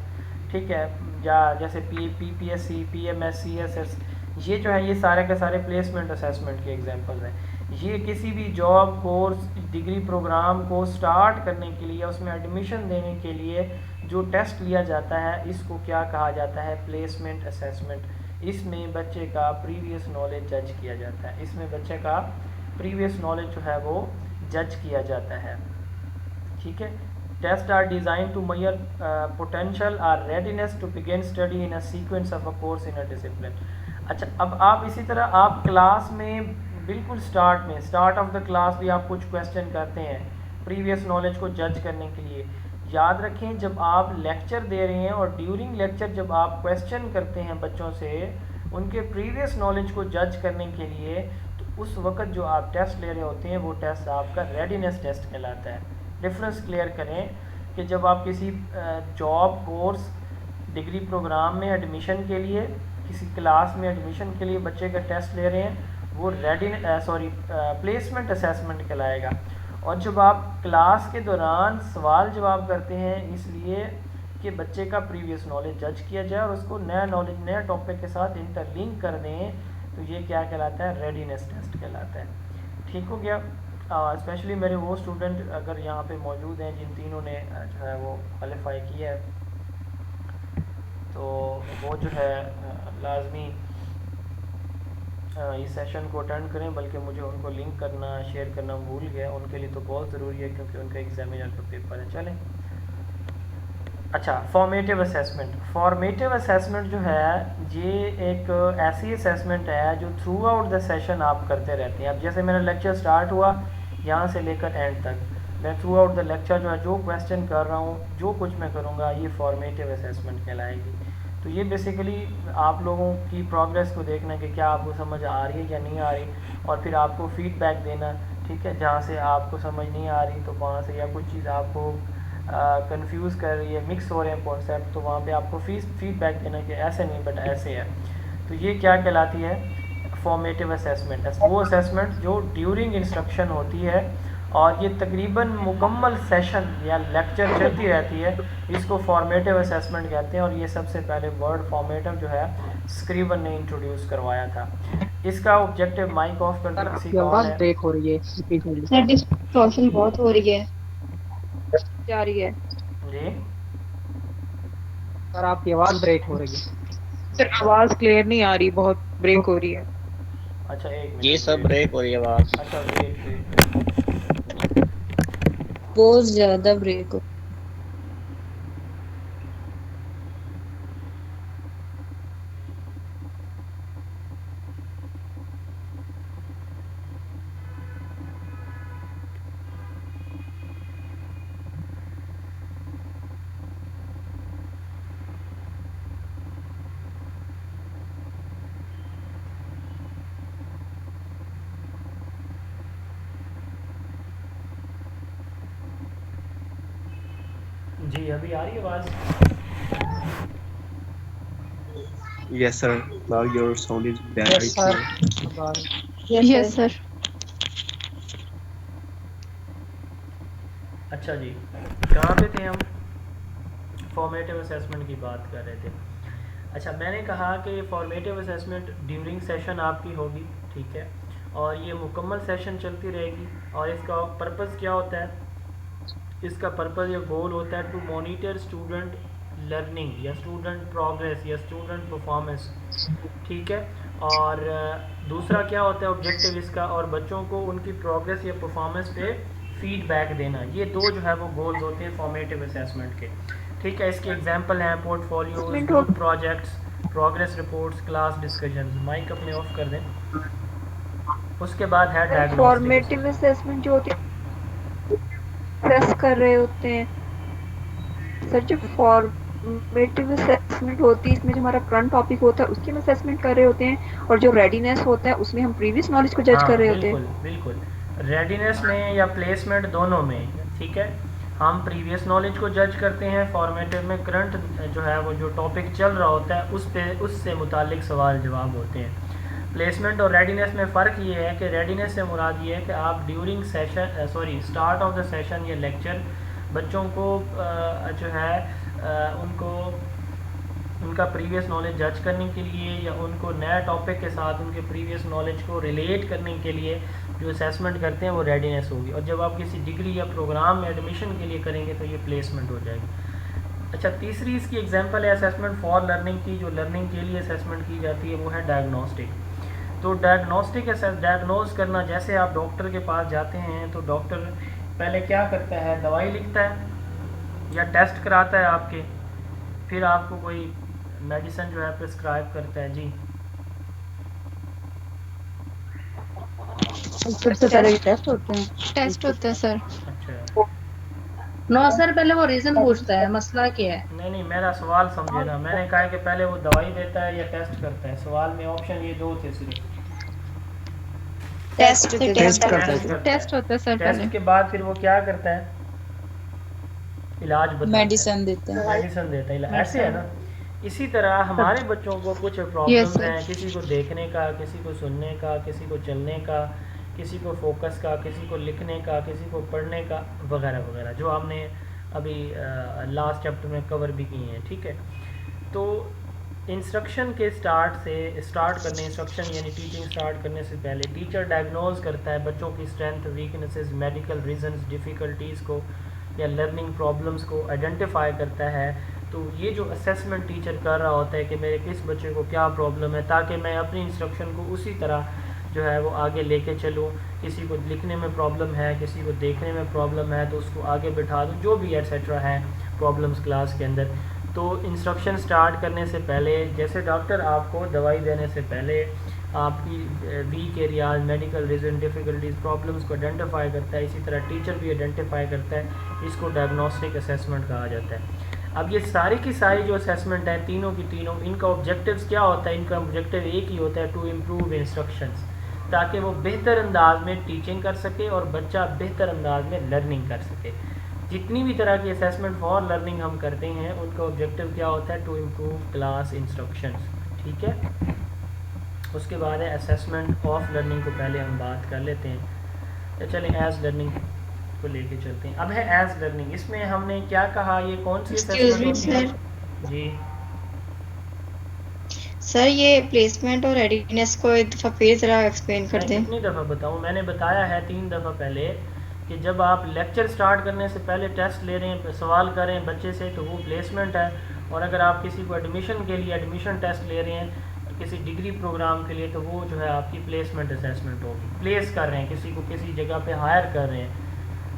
ठीक है, या जैसे P S C, P M S, C S S, ये जो है ये सारे के सारे प्लेसमेंट असेसमेंट के एग्जांपल्स हैं। ये किसी भी जॉब, कोर्स, डिग्री प्रोग्राम को स्टार्ट करने के लिए, उसमें एडमिशन देने के लिए जो टेस्ट लिया जाता है, इसको क्या कहा जाता है? Placement assessment. इसमें बच्चे का प्रीवियस नॉलेज जज किया जाता है, इसमें बच्चे का प्रीवियस नॉलेज जो है वो जज किया जाता है। ठीक है, test are design to measure potential or readiness to begin study in a sequence of a course in a discipline. अच्छा, अब आप इसी तरह आप क्लास में बिल्कुल स्टार्ट ऑफ द क्लास भी आप कुछ क्वेश्चन करते हैं प्रीवियस नॉलेज को जज करने के लिए। याद रखें, जब आप लेक्चर दे रहे हैं और ड्यूरिंग लेक्चर जब आप क्वेश्चन करते हैं बच्चों से उनके प्रीवियस नॉलेज को जज करने के लिए, तो उस वक्त जो आप टेस्ट ले रहे होते हैं वो टेस्ट आपका रेडीनेस टेस्ट कहलाता है। डिफरेंस क्लियर करें कि जब आप किसी जॉब, कोर्स, डिग्री प्रोग्राम में एडमिशन के लिए, किसी क्लास में एडमिशन के लिए बच्चे का टेस्ट ले रहे हैं, वो प्लेसमेंट असेसमेंट कहलाएगा। और जब आप क्लास के दौरान सवाल जवाब करते हैं इसलिए कि बच्चे का प्रीवियस नॉलेज जज किया जाए और उसको नया नॉलेज नया टॉपिक के साथ इंटरलिंक कर दें, तो ये क्या कहलाता है? रेडीनेस टेस्ट कहलाता है। ठीक हो गया। स्पेशली मेरे वो स्टूडेंट अगर यहाँ पे मौजूद हैं जिन तीनों ने जो है वो क्वालिफाई किया है, तो वो जो है लाजमी इस सेशन को अटेंड करें, बल्कि मुझे उनको लिंक करना, शेयर करना भूल गया, उनके लिए तो बहुत ज़रूरी है क्योंकि उनका एग्जामिनर का पेपर है। चलें, अच्छा, फॉर्मेटिव असेसमेंट। फॉर्मेटिव असेसमेंट जो है ये एक ऐसी असेसमेंट है जो थ्रू आउट द सेशन आप करते रहते हैं। अब जैसे मेरा लेक्चर स्टार्ट हुआ यहाँ से लेकर एंड तक, मैं थ्रू आउट द लेक्चर जो है जो क्वेश्चन कर रहा हूँ, जो कुछ मैं करूँगा, ये फॉर्मेटिव असेसमेंट कहलाएगी। तो ये बेसिकली आप लोगों की प्रोग्रेस को देखना कि क्या आपको समझ आ रही है या नहीं आ रही, और फिर आपको फीडबैक देना, ठीक है। जहाँ से आपको समझ नहीं आ रही तो वहाँ से, या कुछ चीज़ आपको कंफ्यूज कर रही है, मिक्स हो रहे हैं कॉन्सेप्ट, तो वहाँ पे आपको फीडबैक देना कि ऐसे नहीं बट ऐसे है। तो ये क्या कहलाती है? Formative assessment. वो असेसमेंट जो ड्यूरिंग इंस्ट्रक्शन होती है और ये तकरीबन मुकम्मल सेशन या लेक्चर चलती रहती है, इसको फॉर्मेटिव असेसमेंट कहते हैं। और ये सबसे पहले वर्ड फॉर्मेटिव जो है स्क्रीवन ने इंट्रोड्यूस करवाया था। इसका ऑब्जेक्टिव माइक ऑफ कर दो, किसी का ऑन है? ब्रेक हो रही है, रिपीट हो रही है। सर डिस्टॉर्शन बहुत हो रही है, जा रही है जी सर आपकी आवाज ब्रेक हो रही है। सर आवाज क्लियर नहीं आ रही, बहुत ब्रेक हो रही है। अच्छा एक मिनट, ये सब ब्रेक हो रही है आवाज। अच्छा वेट, बहुत ज्यादा ब्रेक हो। जी अभी आ रही है आवाज़? Yes, sir. Now your sound is very yes sir, clear. Yes sir. अच्छा जी, कहाँ पे थे हम? फॉर्मेटिव असेसमेंट की बात कर रहे थे। अच्छा, मैंने कहा कि फॉर्मेटिव असेसमेंट ड्यूरिंग सेशन आपकी होगी, ठीक है, और ये मुकम्मल सेशन चलती रहेगी। और इसका पर्पस क्या होता है? इसका पर्पस या गोल होता है टू मॉनिटर स्टूडेंट लर्निंग या स्टूडेंट प्रोग्रेस या स्टूडेंट परफॉर्मेंस, ठीक है। और दूसरा क्या होता है ऑब्जेक्टिव इसका, और बच्चों को उनकी प्रोग्रेस या परफॉर्मेंस पे फीडबैक देना। ये दो जो है वो गोल्स होते हैं फॉर्मेटिव असेसमेंट के, ठीक है। इसके एग्जांपल हैं portfolios, group projects, progress reports, class discussions. Mic अपने ऑफ कर दें। उसके बाद है डायग्नोस्टिक। फॉर्मेटिव असेसमेंट जो होती है प्रेस कर रहे होते हैं सर, जो फॉर्मेटिव असेसमेंट होती है इसमें जो हमारा करंट टॉपिक होता है उसकी हम असेसमेंट कर रहे होते हैं, और जो रेडीनेस होता है उसमें हम प्रीवियस नॉलेज को जज कर रहे होते हैं। बिल्कुल, रेडीनेस में या प्लेसमेंट दोनों में, ठीक है। हम प्रीवियस नॉलेज को जज करते हैं, फॉर्मेटिव में करंट जो है वो जो टॉपिक चल रहा होता है उस पे उससे मुतालिक सवाल जवाब होते हैं। प्लेसमेंट और रेडीनेस में फ़र्क ये है कि रेडीनेस से मुराद ये है कि आप during session start of the session या लेक्चर बच्चों को जो है उनको उनका प्रीवियस नॉलेज जज करने के लिए या उनको नया टॉपिक के साथ उनके प्रीवियस नॉलेज को रिलेट करने के लिए जो असेसमेंट करते हैं वो रेडीनेस होगी। और जब आप किसी डिग्री या प्रोग्राम में एडमिशन के लिए करेंगे तो ये प्लेसमेंट हो जाएगी। अच्छा, तीसरी इसकी एग्जांपल है असेसमेंट फॉर लर्निंग की। जो लर्निंग के लिए असेसमेंट की जाती है वो है डायग्नोस्टिक। तो डायग्नोस्टिक डायग्नोज करना, जैसे आप डॉक्टर के पास जाते हैं तो डॉक्टर पहले क्या करता है, दवाई लिखता है या टेस्ट कराता है आपके, फिर आपको कोई मेडिसिन जो है प्रिस्क्राइब करता है। जी सबसे पहले टेस्ट होते हैं। टेस्ट होता है सर। अच्छा, नो सर, पहले वो रीजन पूछता है मसला क्या है। नहीं, मेरा सवाल समझे ना। मैंने कहा कि पहले वो दवाई देता है या टेस्ट करता है। सवाल में ऑप्शन ये दो थे सिर्फ। टेस्ट टेस्ट करता है होता है सर पहले। टेस्ट के बाद फिर वो क्या करता है? इलाज बताता है, मेडिसिन देते हैं। मेडिसिन देता है। ऐसे है ना। इसी तरह हमारे बच्चों को कुछ प्रॉब्लम्स हैं, किसी को देखने का, किसी को सुनने का, किसी को चलने का, किसी को फोकस का, किसी को लिखने का, किसी को पढ़ने का, वगैरह वगैरह, जो हमने अभी लास्ट चैप्टर में कवर भी किए हैं, ठीक है। तो इंस्ट्रक्शन के इंस्ट्रक्शन यानी टीचिंग स्टार्ट करने से पहले टीचर डायग्नोज करता है बच्चों की strength, weaknesses, medical reasons, difficulties को या लर्निंग प्रॉब्लम्स को आइडेंटिफाई करता है। तो ये जो असेसमेंट टीचर कर रहा होता है कि मेरे किस बच्चे को क्या प्रॉब्लम है, ताकि मैं अपनी इंस्ट्रक्शन को उसी तरह जो है वो आगे लेके चलूँ। किसी को लिखने में प्रॉब्लम है, किसी को देखने में प्रॉब्लम है, तो उसको आगे बिठा दूँ, जो भी एट्सेट्रा है प्रॉब्लम्स क्लास के अंदर। तो इंस्ट्रक्शन स्टार्ट करने से पहले, जैसे डॉक्टर आपको दवाई देने से पहले आपकी weak areas, medical reason, difficulties, problems को आइडेंटिफाई करता है। इसी तरह टीचर भी आइडेंटिफाई करता है, इसको डायग्नोस्टिक असेसमेंट कहा जाता है। अब ये सारी की सारी जो असेसमेंट है तीनों की तीनों, इनका ऑब्जेक्टिव्स क्या होता है? इनका ऑब्जेक्टिव एक ही होता है, टू इम्प्रूव इंस्ट्रक्शंस, ताकि वो बेहतर अंदाज में टीचिंग कर सके और बच्चा बेहतर अंदाज में लर्निंग कर सके। जितनी भी तरह की असेसमेंट फॉर लर्निंग हम करते हैं उनका ऑब्जेक्टिव क्या होता है? To improve class instructions. ठीक है, उसके बाद है असेसमेंट ऑफ लर्निंग को पहले हम बात कर लेते हैं। तो चलें एज लर्निंग को लेके चलते हैं। अब है एज लर्निंग, इसमें हमने क्या कहा, ये कौन सी असेसमेंट होती है? जी सर, ये प्लेसमेंट और रेडीनेस को एक दफ़ा फिर ज़रा एक्सप्लेन कर दें। कितनी दफ़ा बताऊँ? मैंने बताया है 3 दफ़ा पहले कि जब आप लेक्चर स्टार्ट करने से पहले टेस्ट ले रहे हैं, सवाल कर रहे हैं बच्चे से, तो वो प्लेसमेंट है। और अगर आप किसी को एडमिशन के लिए एडमिशन टेस्ट ले रहे हैं किसी डिग्री प्रोग्राम के लिए, तो वो जो है आपकी प्लेसमेंट असेसमेंट होगी। प्लेस कर रहे हैं किसी को, किसी जगह पे हायर कर रहे हैं,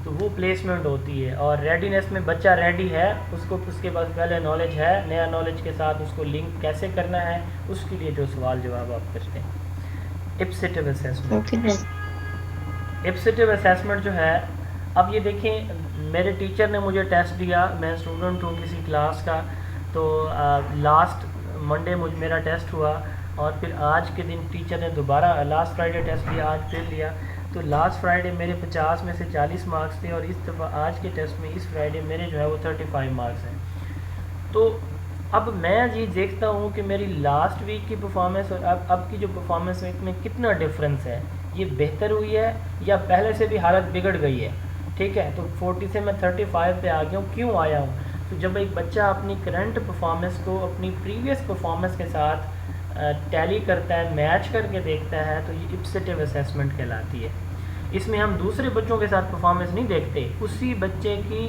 तो वो प्लेसमेंट होती है। और रेडीनेस में बच्चा रेडी है, उसको उसके पास पहले नॉलेज है, नया नॉलेज के साथ उसको लिंक कैसे करना है, उसके लिए जो सवाल जवाब आप करते हैं। इप्सिटिव असेसमेंट, इप्सिटिव असेसमेंट जो है, अब ये देखें, मेरे टीचर ने मुझे टेस्ट दिया, मैं स्टूडेंट हूँ किसी क्लास का, तो लास्ट मंडे मेरा टेस्ट हुआ, और फिर आज के दिन टीचर ने दोबारा लास्ट फ्राइडे टेस्ट लिया, आज फिर लिया। तो लास्ट फ्राइडे मेरे 50 में से 40 मार्क्स थे, और इस दफ़ा आज के टेस्ट में इस फ्राइडे मेरे जो है वो 35 मार्क्स हैं। तो अब मैं ये देखता हूँ कि मेरी लास्ट वीक की परफॉर्मेंस और अब की जो परफॉर्मेंस है इसमें कितना डिफरेंस है। ये बेहतर हुई है या पहले से भी हालत बिगड़ गई है? ठीक है, तो 40 से मैं 35 पे आ गया हूँ। क्यों आया हूँ? तो जब एक बच्चा अपनी करंट परफॉर्मेंस को अपनी प्रीवियस परफॉर्मेंस के साथ टैली करता है, मैच करके देखता है, तो ये इप्सिटिव असेसमेंट कहलाती है। इसमें हम दूसरे बच्चों के साथ परफॉर्मेंस नहीं देखते, उसी बच्चे की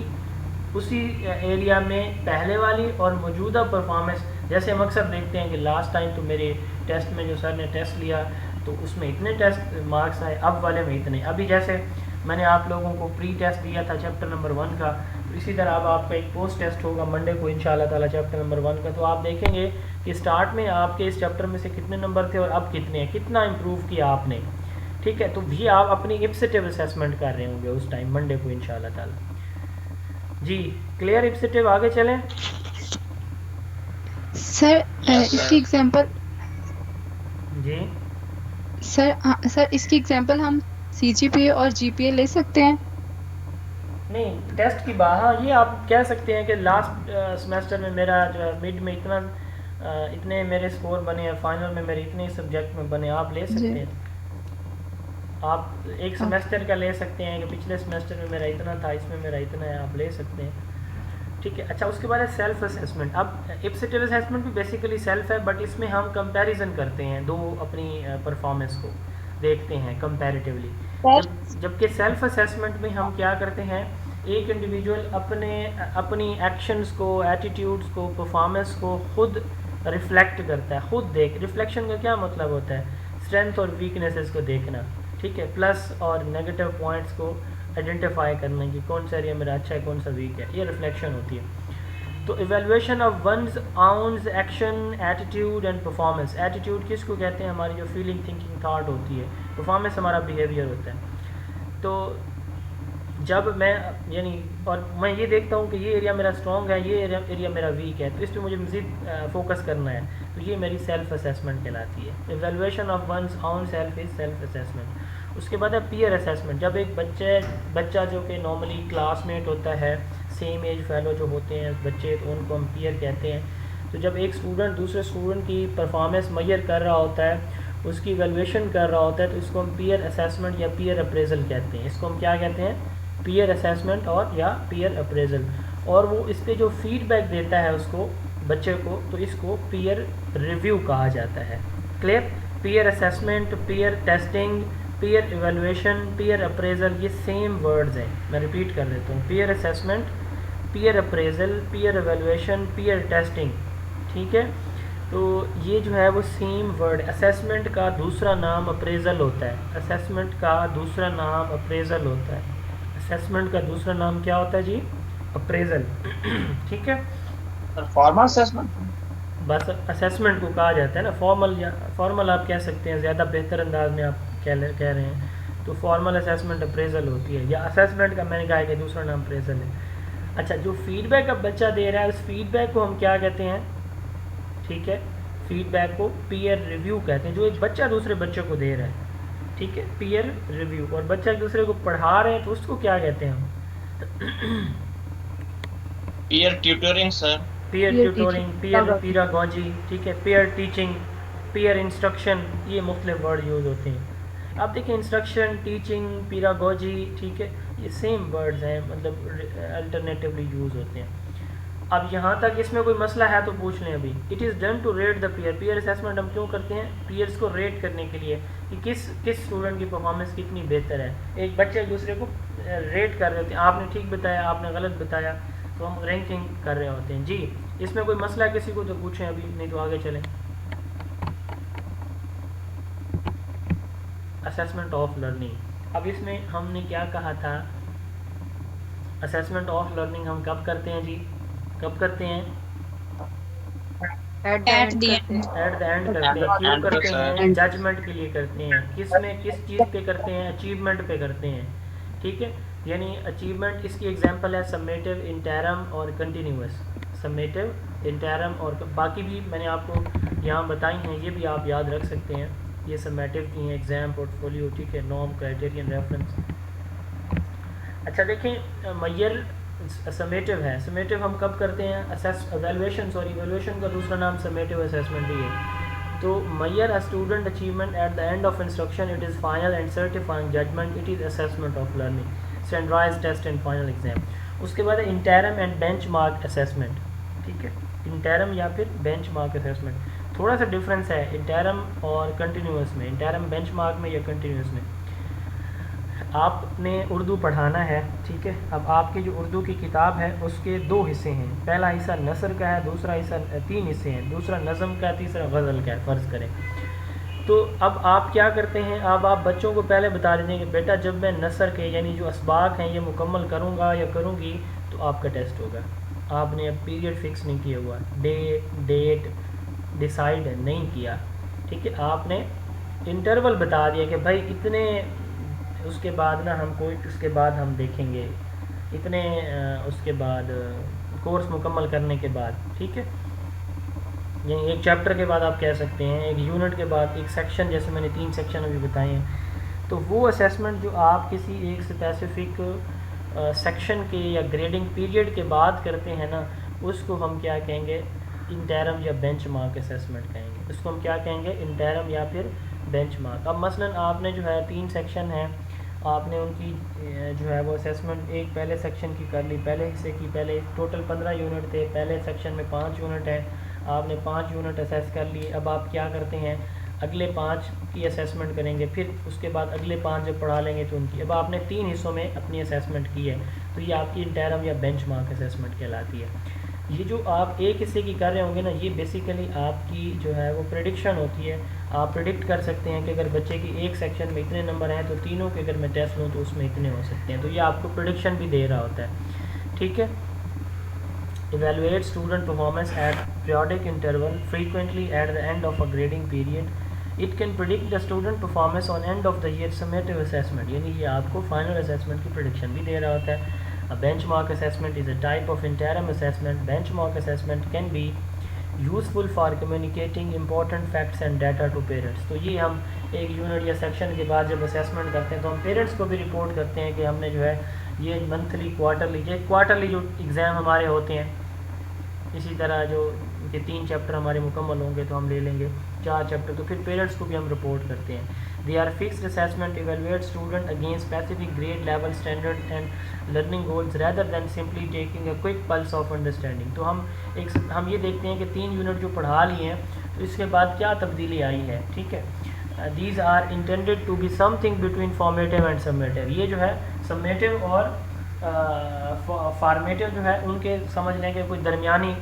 उसी एरिया में पहले वाली और मौजूदा परफॉर्मेंस, जैसे हम अक्सर देखते हैं कि लास्ट टाइम तो मेरे टेस्ट में जो सर ने टेस्ट लिया तो उसमें इतने टेस्ट मार्क्स आए, अब वाले में इतने। अभी जैसे मैंने आप लोगों को प्री टेस्ट दिया था चैप्टर नंबर 1 का, तो इसी तरह अब आपका एक पोस्ट टेस्ट होगा मंडे को इंशाल्लाह ताला चैप्टर नंबर 1 का। तो आप देखेंगे कि स्टार्ट में आपके इस चैप्टर में से कितने नंबर थे और अब कितने हैं, कितना इम्प्रूव किया आपने। ठीक है, तो भी आप अपनी इप्सिटिव असेसमेंट कर रहे होंगे उस टाइम मंडे को इंशाल्लाह ताला। जी क्लियर? इप्सिटिव, आगे चलें। सर इसकी एग्जांपल जी सर इसकी एग्जांपल हम सीजीपीए और जीपीए ले सकते हैं? नहीं, टेस्ट की बात, हाँ ये आप कह सकते हैं कि लास्ट सेमेस्टर में मेरा जो है मिड में इतने मेरे स्कोर बने हैं, फाइनल में मेरे इतने सब्जेक्ट में बने, आप ले सकते हैं। आप एक सेमेस्टर का ले सकते हैं कि पिछले सेमेस्टर में मेरा इतना था, इसमें मेरा इतना है, आप ले सकते हैं। ठीक है, अच्छा उसके बाद है सेल्फ असेसमेंट। अब इप्सिटिव असेसमेंट भी बेसिकली सेल्फ है, बट इसमें हम कंपैरिजन करते हैं, दो अपनी परफॉर्मेंस को देखते हैं कंपैरेटिवली। जबकि सेल्फ असेसमेंट में हम क्या करते हैं, एक इंडिविजुअल अपनी एक्शंस को, एटीट्यूड्स को, परफॉर्मेंस को खुद रिफ्लेक्ट करता है, खुद रिफ्लेक्शन का क्या मतलब होता है? स्ट्रेंथ और वीकनेसेस को देखना, ठीक है, प्लस और नेगेटिव पॉइंट्स को आइडेंटिफाई करना कि कौन सा एरिया मेरा अच्छा है, कौन सा वीक है, ये रिफ्लेक्शन होती है। तो evaluation of one's own action, attitude and performance. Attitude किसको कहते हैं? हमारी जो फीलिंग, थिंकिंग, थॉट होती है। परफॉर्मेंस हमारा बिहेवियर होता है। तो जब मैं और मैं ये देखता हूँ कि ये एरिया मेरा स्ट्रॉन्ग है, ये एरिया मेरा वीक है, तो इस पर मुझे मज़ीद फोकस करना है, तो ये मेरी सेल्फ असेसमेंट कहलाती है। इवेल्युएशन ऑफ वंस आउन सेल्फ इज़ सेल्फ असेसमेंट। उसके बाद है पीयर असेसमेंट। जब एक बच्चा जो कि नॉर्मली क्लासमेट होता है, सेम एज फेलो जो होते हैं बच्चे, तो उनको हम पीयर कहते हैं। तो जब एक स्टूडेंट दूसरे स्टूडेंट की परफॉर्मेंस मेजर कर रहा होता है, उसकी इवेल्युएशन कर रहा होता है, तो इसको हम पीयर असेसमेंट या पीयर अप्रेजल कहते हैं। इसको हम क्या कहते हैं? पीयर असेसमेंट और या पीयर अप्रेजल। और वो इस पर जो फीडबैक देता है उसको, बच्चे को, तो इसको पीयर रिव्यू कहा जाता है। Clear? Peer assessment, peer testing, peer evaluation, peer appraisal, ये सेम वर्ड्स हैं। मैं रिपीट कर देता हूँ, peer assessment, peer appraisal, peer evaluation, peer testing. ठीक है, तो ये जो है वो सेम वर्ड। असेसमेंट का दूसरा नाम अप्रेजल होता है। असेसमेंट का दूसरा नाम अप्रेजल होता है। असेसमेंट का दूसरा नाम क्या होता है जी? अप्रेजल। ठीक है, परफॉर्मेंस असेसमेंट। बस असेसमेंट को कहा जाता है ना, फॉर्मल आप कह सकते हैं, ज़्यादा बेहतर अंदाज में आप कह रहे हैं। तो फॉर्मल असेसमेंट अप्रेजल होती है, या असेसमेंट का मैंने कहा है कि दूसरा नाम अप्रेजल है। अच्छा, जो फीडबैक अब बच्चा दे रहा है उस फीडबैक को हम क्या कहते हैं? ठीक है, फीडबैक को पीयर रिव्यू कहते हैं, जो एक बच्चा दूसरे बच्चे को दे रहा है। ठीक है, पीयर रिव्यू। और बच्चा एक दूसरे को पढ़ा रहे हैं तो उसको क्या कहते हैं हम? Peer tutoring sir. Peer tutoring, peer peeragogy, ठीक है, पीयर टीचिंग, पीयर इंस्ट्रक्शन, ये मुख्तलिफ वर्ड यूज़ होते हैं। अब देखिए, इंस्ट्रक्शन, टीचिंग, पीरागॉजी, ठीक है, ये सेम वर्ड्स हैं, मतलब अल्टरनेटिवली यूज़ होते हैं। अब यहाँ तक इसमें कोई मसला है तो पूछ लें अभी। It is done to rate the peer. Peer assessment हम क्यों करते हैं? पीयर्स को रेट करने के लिए कि किस स्टूडेंट की परफॉर्मेंस कितनी बेहतर है। एक बच्चे एक दूसरे को रेट कर रहे होते हैं, आपने ठीक बताया, आपने गलत बताया, तो हम रैंकिंग कर रहे होते हैं। जी, इसमें कोई मसला किसी को तो पूछें अभी, नहीं तो आगे चलें। असेसमेंट ऑफ लर्निंग, अब इसमें हमने क्या कहा था? असेसमेंट ऑफ लर्निंग हम कब करते हैं जी? कब करते हैं? Eight the and eight the and करते हैं। क्यों करते हैं? जजमेंट के लिए करते हैं। किस चीज़ पे करते हैं? अचीवमेंट पे करते हैं। ठीक है, यानी अचीवमेंट, इसकी एग्जांपल है समेटिव, इंटरम और कंटिन्यूअस। समेटिव, इंटरम और बाकी भी मैंने आपको यहाँ बताई हैं, ये भी आप याद रख सकते हैं। ये समेटिव की हैं, एग्जाम, पोर्टफोलियो, ठीक है, नॉर्म, क्राइटेरियन, रेफरेंस। अच्छा देखें, मय्यर समेटिव है। समेटिव हम कब करते हैं? इवैल्यूएशन का दूसरा नाम समेटिव असेसमेंट ही है। तो मय्यर a student achievement at the end of instruction, it is final and certifying judgement, it is assessment of learning, standardised test and final exam. उसके बाद इंटरम एंड बेंचमार्क असेसमेंट। ठीक है, इंटरम या फिर बेंचमार्क असेसमेंट, थोड़ा सा difference है interim और कंटिन्यूअस में। इंटरम बेंचमार्क में या कंटिन्यूअस में। आपने उर्दू पढ़ाना है, ठीक है। अब आपकी जो उर्दू की किताब है उसके दो हिस्से हैं, पहला हिस्सा नसर का है, दूसरा हिस्सा, तीन हिस्से हैं, दूसरा नज़म का है, तीसरा गज़ल का है, फ़र्ज़ करें। तो अब आप क्या करते हैं? अब आप बच्चों को पहले बता देंगे कि बेटा जब मैं नसर के यानी जो असबाक हैं ये मुकम्मल करूँगा या करूँगी तो आपका टेस्ट होगा। आपने अब पीरियड फिक्स नहीं किया हुआ, डेट डिसाइड नहीं किया, ठीक है। आपने इंटरवल बता दिया कि भाई इतने, उसके बाद ना हम कोई, उसके बाद हम देखेंगे इतने, उसके बाद कोर्स मुकम्मल करने के बाद, ठीक है। यानी एक चैप्टर के बाद आप कह सकते हैं, एक यूनिट के बाद, एक सेक्शन, जैसे मैंने 3 सेक्शन अभी बताए हैं। तो वो असेसमेंट जो आप किसी एक स्पेसिफिक सेक्शन के या ग्रेडिंग पीरियड के बाद करते हैं ना, उसको हम क्या कहेंगे? इंटरम या बेंचमार्क असेसमेंट कहेंगे। उसको हम क्या कहेंगे? इंटरम या फिर बेंचमार्क। अब मसलन आपने जो है 3 सेक्शन हैं, आपने उनकी जो है वो असेसमेंट एक पहले सेक्शन की कर ली, पहले हिस्से की, पहले टोटल 15 यूनिट थे, पहले सेक्शन में 5 यूनिट है, आपने 5 यूनिट असेस कर लिए। अब आप क्या करते हैं? अगले 5 की असेसमेंट करेंगे, फिर उसके बाद अगले 5 जब पढ़ा लेंगे तो उनकी, अब आपने 3 हिस्सों में अपनी असेसमेंट की है, तो ये आपकी इंटरम या बेंचमार्क असेसमेंट कहलाती है। ये जो आप एक हिस्से की कर रहे होंगे ना, ये बेसिकली आपकी जो है वो प्रेडिक्शन होती है। आप प्रेडिक्ट कर सकते हैं कि अगर बच्चे की एक सेक्शन में इतने नंबर हैं तो तीनों के अगर मैं टेस्ट लूँ तो उसमें इतने हो सकते हैं, तो ये आपको प्रेडिक्शन भी दे रहा होता है, ठीक है। Evaluate student performance at periodic interval frequently at the end of a grading period. It can predict the student performance on end of the year summative assessment, यानी ये आपको final assessment की prediction भी दे रहा होता है। A benchmark assessment is a type of interim assessment. Benchmark assessment can be useful for communicating important facts and data to parents. तो ये हम एक यूनिट या सेक्शन के बाद जब असेसमेंट करते हैं तो हम पेरेंट्स को भी रिपोर्ट करते हैं कि हमने जो है ये मंथली, क्वार्टरली जो एग्ज़ाम हमारे होते हैं, इसी तरह जो कि 3 चैप्टर हमारे मुकम्मल होंगे तो हम ले लेंगे 4 चैप्टर, तो फिर पेरेंट्स को भी हम रिपोर्ट करते हैं। They are fixed assessment evaluate student against specific grade level standard and learning goals rather than simply taking a quick pulse of understanding. तो हम ये देखते हैं कि 3 यूनिट जो पढ़ा लिए हैं तो इसके बाद क्या तब्दीली आई है, ठीक है। These are intended to be something between formative and summative. ये जो है समेटिव और फॉर्मेटिव जो है उनके समझ लें कि कोई दरमियानी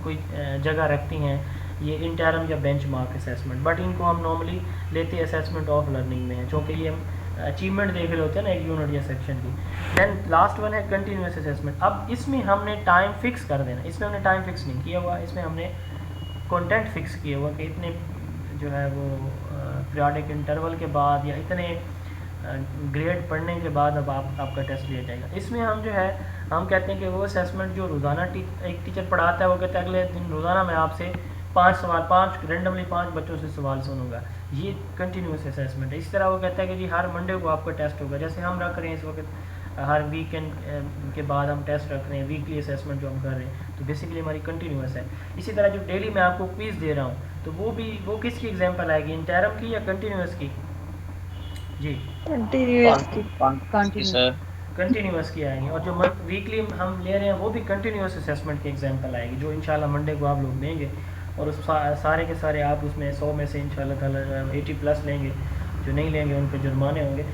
कोई जगह रखती हैं ये इंटरम या बेंचमार्क असेसमेंट, बट इनको हम नॉर्मली लेते असेसमेंट ऑफ लर्निंग में है, क्योंकि ये हम अचीवमेंट देख रहे होते हैं ना एक यूनिट या सेक्शन की। देन लास्ट वन है कंटिन्यूस असेसमेंट। अब इसमें हमने टाइम फिक्स कर देना, इसमें हमने टाइम फिक्स नहीं किया हुआ, इसमें हमने कंटेंट फिक्स किया हुआ कि इतने जो है वो पीरियोडिक इंटरवल के बाद या इतने ग्रेड पढ़ने के बाद अब आपका टेस्ट लिया जाएगा। इसमें हम जो है हम कहते हैं कि वो असेसमेंट जो रोज़ाना एक टीचर पढ़ाता है वो कहता है अगले दिन रोज़ाना मैं आपसे 5 सवाल 5 रेंडमली 5 बच्चों से सवाल सुनूंगा, ये कंटिन्यूस असेसमेंट है। इस तरह वो कहता है कि जी हर मंडे को आपका टेस्ट होगा, जैसे हम रख रहे हैं इस वक्त हर वीकेंड के बाद हम टेस्ट रख रहे हैं, वीकली असेसमेंट जो हम कर रहे हैं, तो बेसिकली हमारी कंटिन्यूस है। इसी तरह जो डेली मैं आपको क्विज़ दे रहा हूँ तो वो किसकी एग्जाम्पल आएगी, इंटरम की या कंटिन्यूस की? जी कंटिन्यूस की आएंगी। और जो वीकली हम ले रहे हैं वो भी कंटिन्यूस असेसमेंट की एग्जांपल आएगी, जो इंशाल्लाह मंडे को आप लोग देंगे और उस सारे के सारे आप उसमें 100 में से इंशाल्लाह ताला 80+ लेंगे, जो नहीं लेंगे उन पर जुर्माने होंगे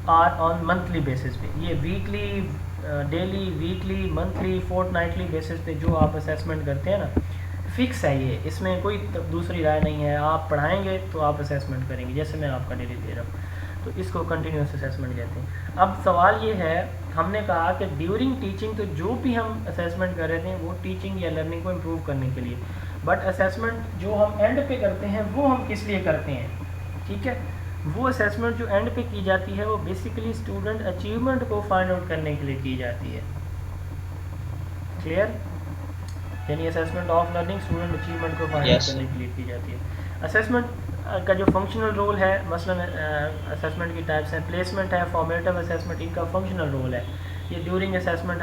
ऑन मंथली बेसिस पे। ये weekly daily weekly monthly fortnightly basis पे जो आप असेसमेंट करते हैं ना, फिक्स है ये, इसमें कोई दूसरी राय नहीं है। आप पढ़ाएंगे तो आप असेसमेंट करेंगे, जैसे मैं आपका डेली दे रहा हूँ, तो इसको कंटिन्यूस असेसमेंट कहते हैं। अब सवाल ये है, हमने कहा कि ड्यूरिंग टीचिंग तो जो भी हम असेसमेंट कर रहे थे वो टीचिंग या लर्निंग को इम्प्रूव करने के लिए, बट असेसमेंट जो हम एंड पे करते हैं वो हम किस लिए करते हैं, ठीक है। वो असेसमेंट जो एंड पे की जाती है वो बेसिकली स्टूडेंट अचीवमेंट को फाइंड आउट करने के लिए की जाती है। क्लियर? यानी assessment of learning student achievement को फाइंड आउट करने के लिए की जाती है। असेसमेंट का जो फंक्शनल रोल है, मसलन असेसमेंट की टाइप्स हैं, प्लेसमेंट है, फॉर्मेटिव असेसमेंट, इनका फंक्शनल रोल है। ये ड्यूरिंग असेसमेंट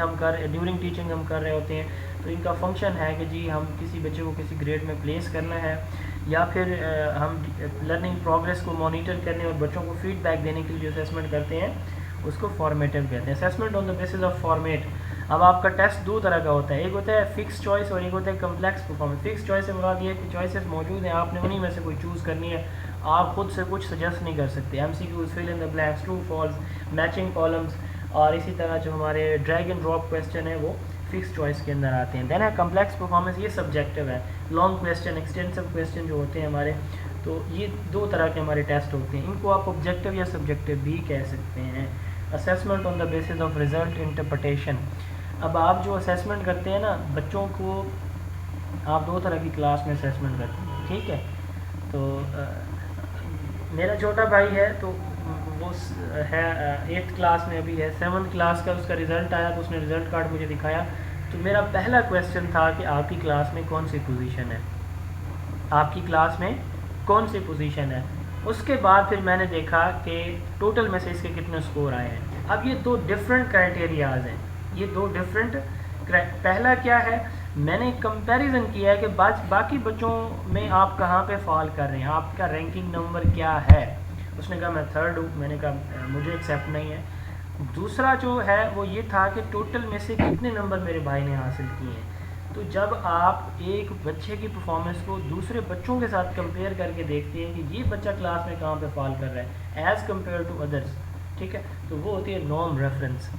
ड्यूरिंग टीचिंग हम कर रहे होते हैं, तो इनका फंक्शन है कि जी हम किसी बच्चे को किसी ग्रेड में प्लेस करना है, या फिर हम लर्निंग प्रोग्रेस को मॉनिटर करने और बच्चों को फीडबैक देने के लिए जो असेसमेंट करते हैं उसको फॉर्मेटिव कहते हैं। Assessment on the basis of format. अब आपका टेस्ट दो तरह का होता है, एक होता है फिक्स चॉइस और एक होता है कम्प्लेक्स परफॉर्मेंस। फिक्स चॉइस से मुराद ये है कि चॉइसेस मौजूद हैं, आपने उन्हीं में से कोई चूज़ करनी है, आप खुद से कुछ सजेस्ट नहीं कर सकते। MCQs, fill in the blanks, true false, matching columns, और इसी तरह जो हमारे ड्रैग एंड ड्रॉप क्वेश्चन है वो फिक्स चॉइस के अंदर आते हैं। देन है कम्प्लेक्स परफॉर्मेंस, ये सब्जेक्टिव है। लॉन्ग क्वेश्चन, एक्सटेंसिव क्वेश्चन जो होते हैं हमारे, तो ये दो तरह के हमारे टेस्ट होते हैं, इनको आप ऑब्जेक्टिव या सब्जेक्टिव भी कह सकते हैं। Assessment on the basis of result interpretation. अब आप जो असेसमेंट करते हैं ना बच्चों को, आप दो तरह की क्लास में असेसमेंट करते हैं, ठीक है। तो मेरा छोटा भाई है तो वो है 8th क्लास में अभी है, 7th क्लास का उसका रिज़ल्ट आया तो उसने रिज़ल्ट कार्ड मुझे दिखाया, तो मेरा पहला क्वेश्चन था कि आपकी क्लास में कौन सी पोजीशन है, आपकी क्लास में कौन सी पोजीशन है। उसके बाद फिर मैंने देखा कि टोटल में से इसके कितने स्कोर आए हैं। अब ये दो डिफरेंट क्राइटेरियाज हैं, ये दो डिफरेंट पहला क्या है, मैंने कंपैरिजन किया है कि बाकी बच्चों में आप कहाँ पे फॉल कर रहे हैं, आपका रैंकिंग नंबर क्या है। उसने कहा मैं 3rd हूँ, मैंने कहा मुझे एक्सेप्ट नहीं है। दूसरा जो है वो ये था कि टोटल में से कितने नंबर मेरे भाई ने हासिल किए हैं। तो जब आप एक बच्चे की परफॉर्मेंस को दूसरे बच्चों के साथ कंपेयर करके देखते हैं कि ये बच्चा क्लास में कहाँ पे फॉल कर रहा है एज़ कम्पेयर टू अदर्स, ठीक है, तो वो होती है नॉर्म रेफरेंस।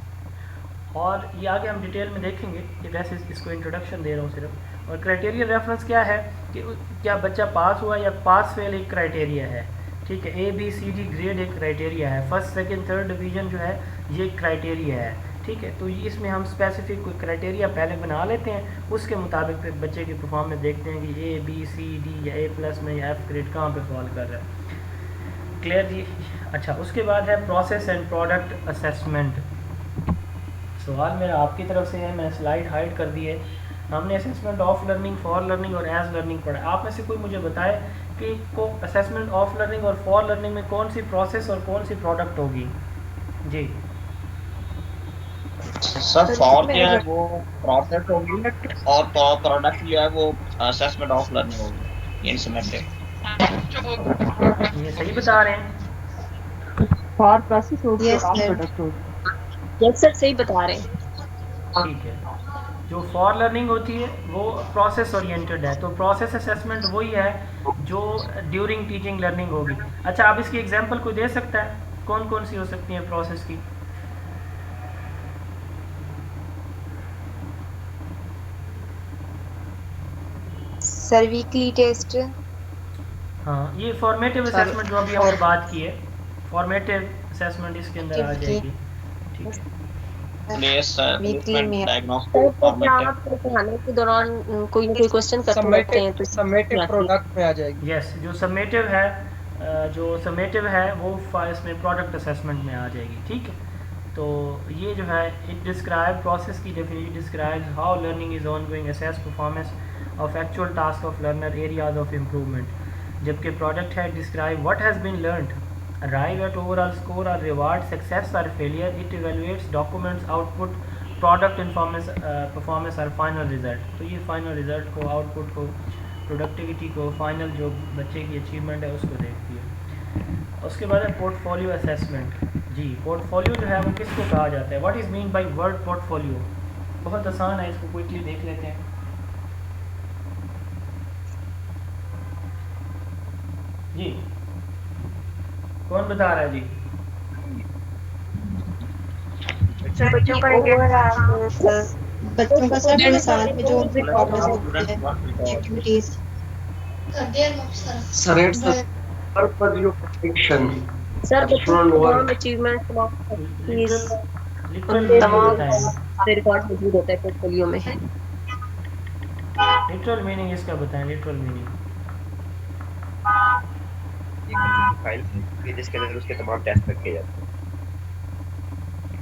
और ये आगे हम डिटेल में देखेंगे कि वैसे इसको इंट्रोडक्शन दे रहा हूँ सिर्फ। और क्राइटेरिया रेफरेंस क्या है कि क्या बच्चा पास हुआ या पास फेल एक क्राइटेरिया है, ठीक है। ABCD ग्रेड एक क्राइटेरिया है, 1st, 2nd, 3rd डिवीज़न जो है ये क्राइटेरिया है, ठीक है। तो इसमें हम स्पेसिफिक कोई क्राइटेरिया पहले बना लेते हैं, उसके मुताबिक फिर बच्चे की परफॉर्मेंस देखते हैं कि ABCD या A+ में या F ग्रेड कहाँ पे फॉल कर रहा है। क्लियर जी? अच्छा, उसके बाद है प्रोसेस एंड प्रोडक्ट असेसमेंट। सवाल मेरा आपकी तरफ से है, मैं स्लाइड हाइड कर दी है। हमने assessment of learning, for learning और एज लर्निंग पढ़ा। आप में से कोई मुझे बताए कि को असेसमेंट ऑफ लर्निंग और फॉर लर्निंग में कौन सी प्रोसेस और कौन सी प्रोडक्ट होगी? जी सर, फॉर जो है वो प्रोसेस होगी और प्रोडक्ट जो है वो असेसमेंट ऑफ लर्निंग होगी, ये समझते। ये सही बता रहे हैं? फॉर प्रोसेस होगी Yes, और sir. प्रोडक्ट होगी। यस सर, सही बता रहे हैं। ठीक है। जो फॉर लर्निंग होती है वो प्रोसेस ओरिएंटेड है, तो प्रोसेस असेसमेंट वही है जो ड्यूरिंग टीचिंग लर्निंग होगी। अच्छा, आप इसकी एग्जांपल कोई दे सकता है, कौन कौन सी हो सकती है प्रोसेस की? Sir weekly test. हाँ, ये फॉर्मेटिव असेसमेंट जो अभी हमने बात की है, फॉर्मेटिव असेसमेंट इसके अंदर आ जाएगी, ठीक है। प्लेस वीकली प्लेसमेंट में डायग्नोस्टिक फॉर्मेट आप पढ़ाने के दौरान कोई ना कोई क्वेश्चन करते रहते हैं तो समेटिव प्रोडक्ट में आ जाएगी। यस, जो समेटिव है वो इसमें प्रोडक्ट असेसमेंट में आ जाएगी। ठीक है, तो ये जो है इट डिस्क्राइब प्रोसेस की definition describes how learning is ongoing, assess performance of actual task of learner, areas of improvement. जबकि प्रोडक्ट है describe what has been learned, arrive at overall score or reward, success or failure. It evaluates documents output, product performance और final result। तो ये final result को, output को, productivity को, final जो बच्चे की achievement है उसको देखती है। उसके बाद है portfolio assessment। जी, portfolio जो है वो किसको कहा जाता है? What is mean by word portfolio? बहुत आसान है, इसको क्विकली देख लेते हैं। जी, कौन बता रहा है जी? बच्चों का सर हर साल में जो प्रोग्रेस होती है activities Sir, it's the purpose of protection. Sir Student work. Achievement literal तमाम बताएं, रिकॉर्ड मौजूद होता है पोर्टफोलियो में। लिटरल मीनिंग इसका बताएं, लिटरल मीनिंग। फाइल जिसके अंदर उसके तमाम टेस्ट रखे जाते हैं।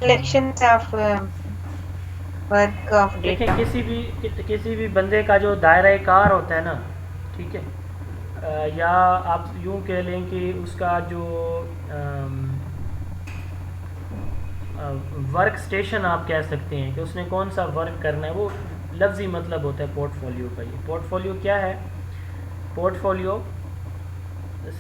कलेक्शन ऑफ वर्क ऑफ देखिए, डेटा। किसी भी बंदे का जो दायरा कार होता है ना, ठीक है, या आप यूं कह लें कि उसका जो वर्क स्टेशन आप कह सकते हैं कि उसने कौन सा वर्क करना है, वो लफ्ज़ी मतलब होता है पोर्टफोलियो का। ये पोर्टफोलियो क्या है? पोर्टफोलियो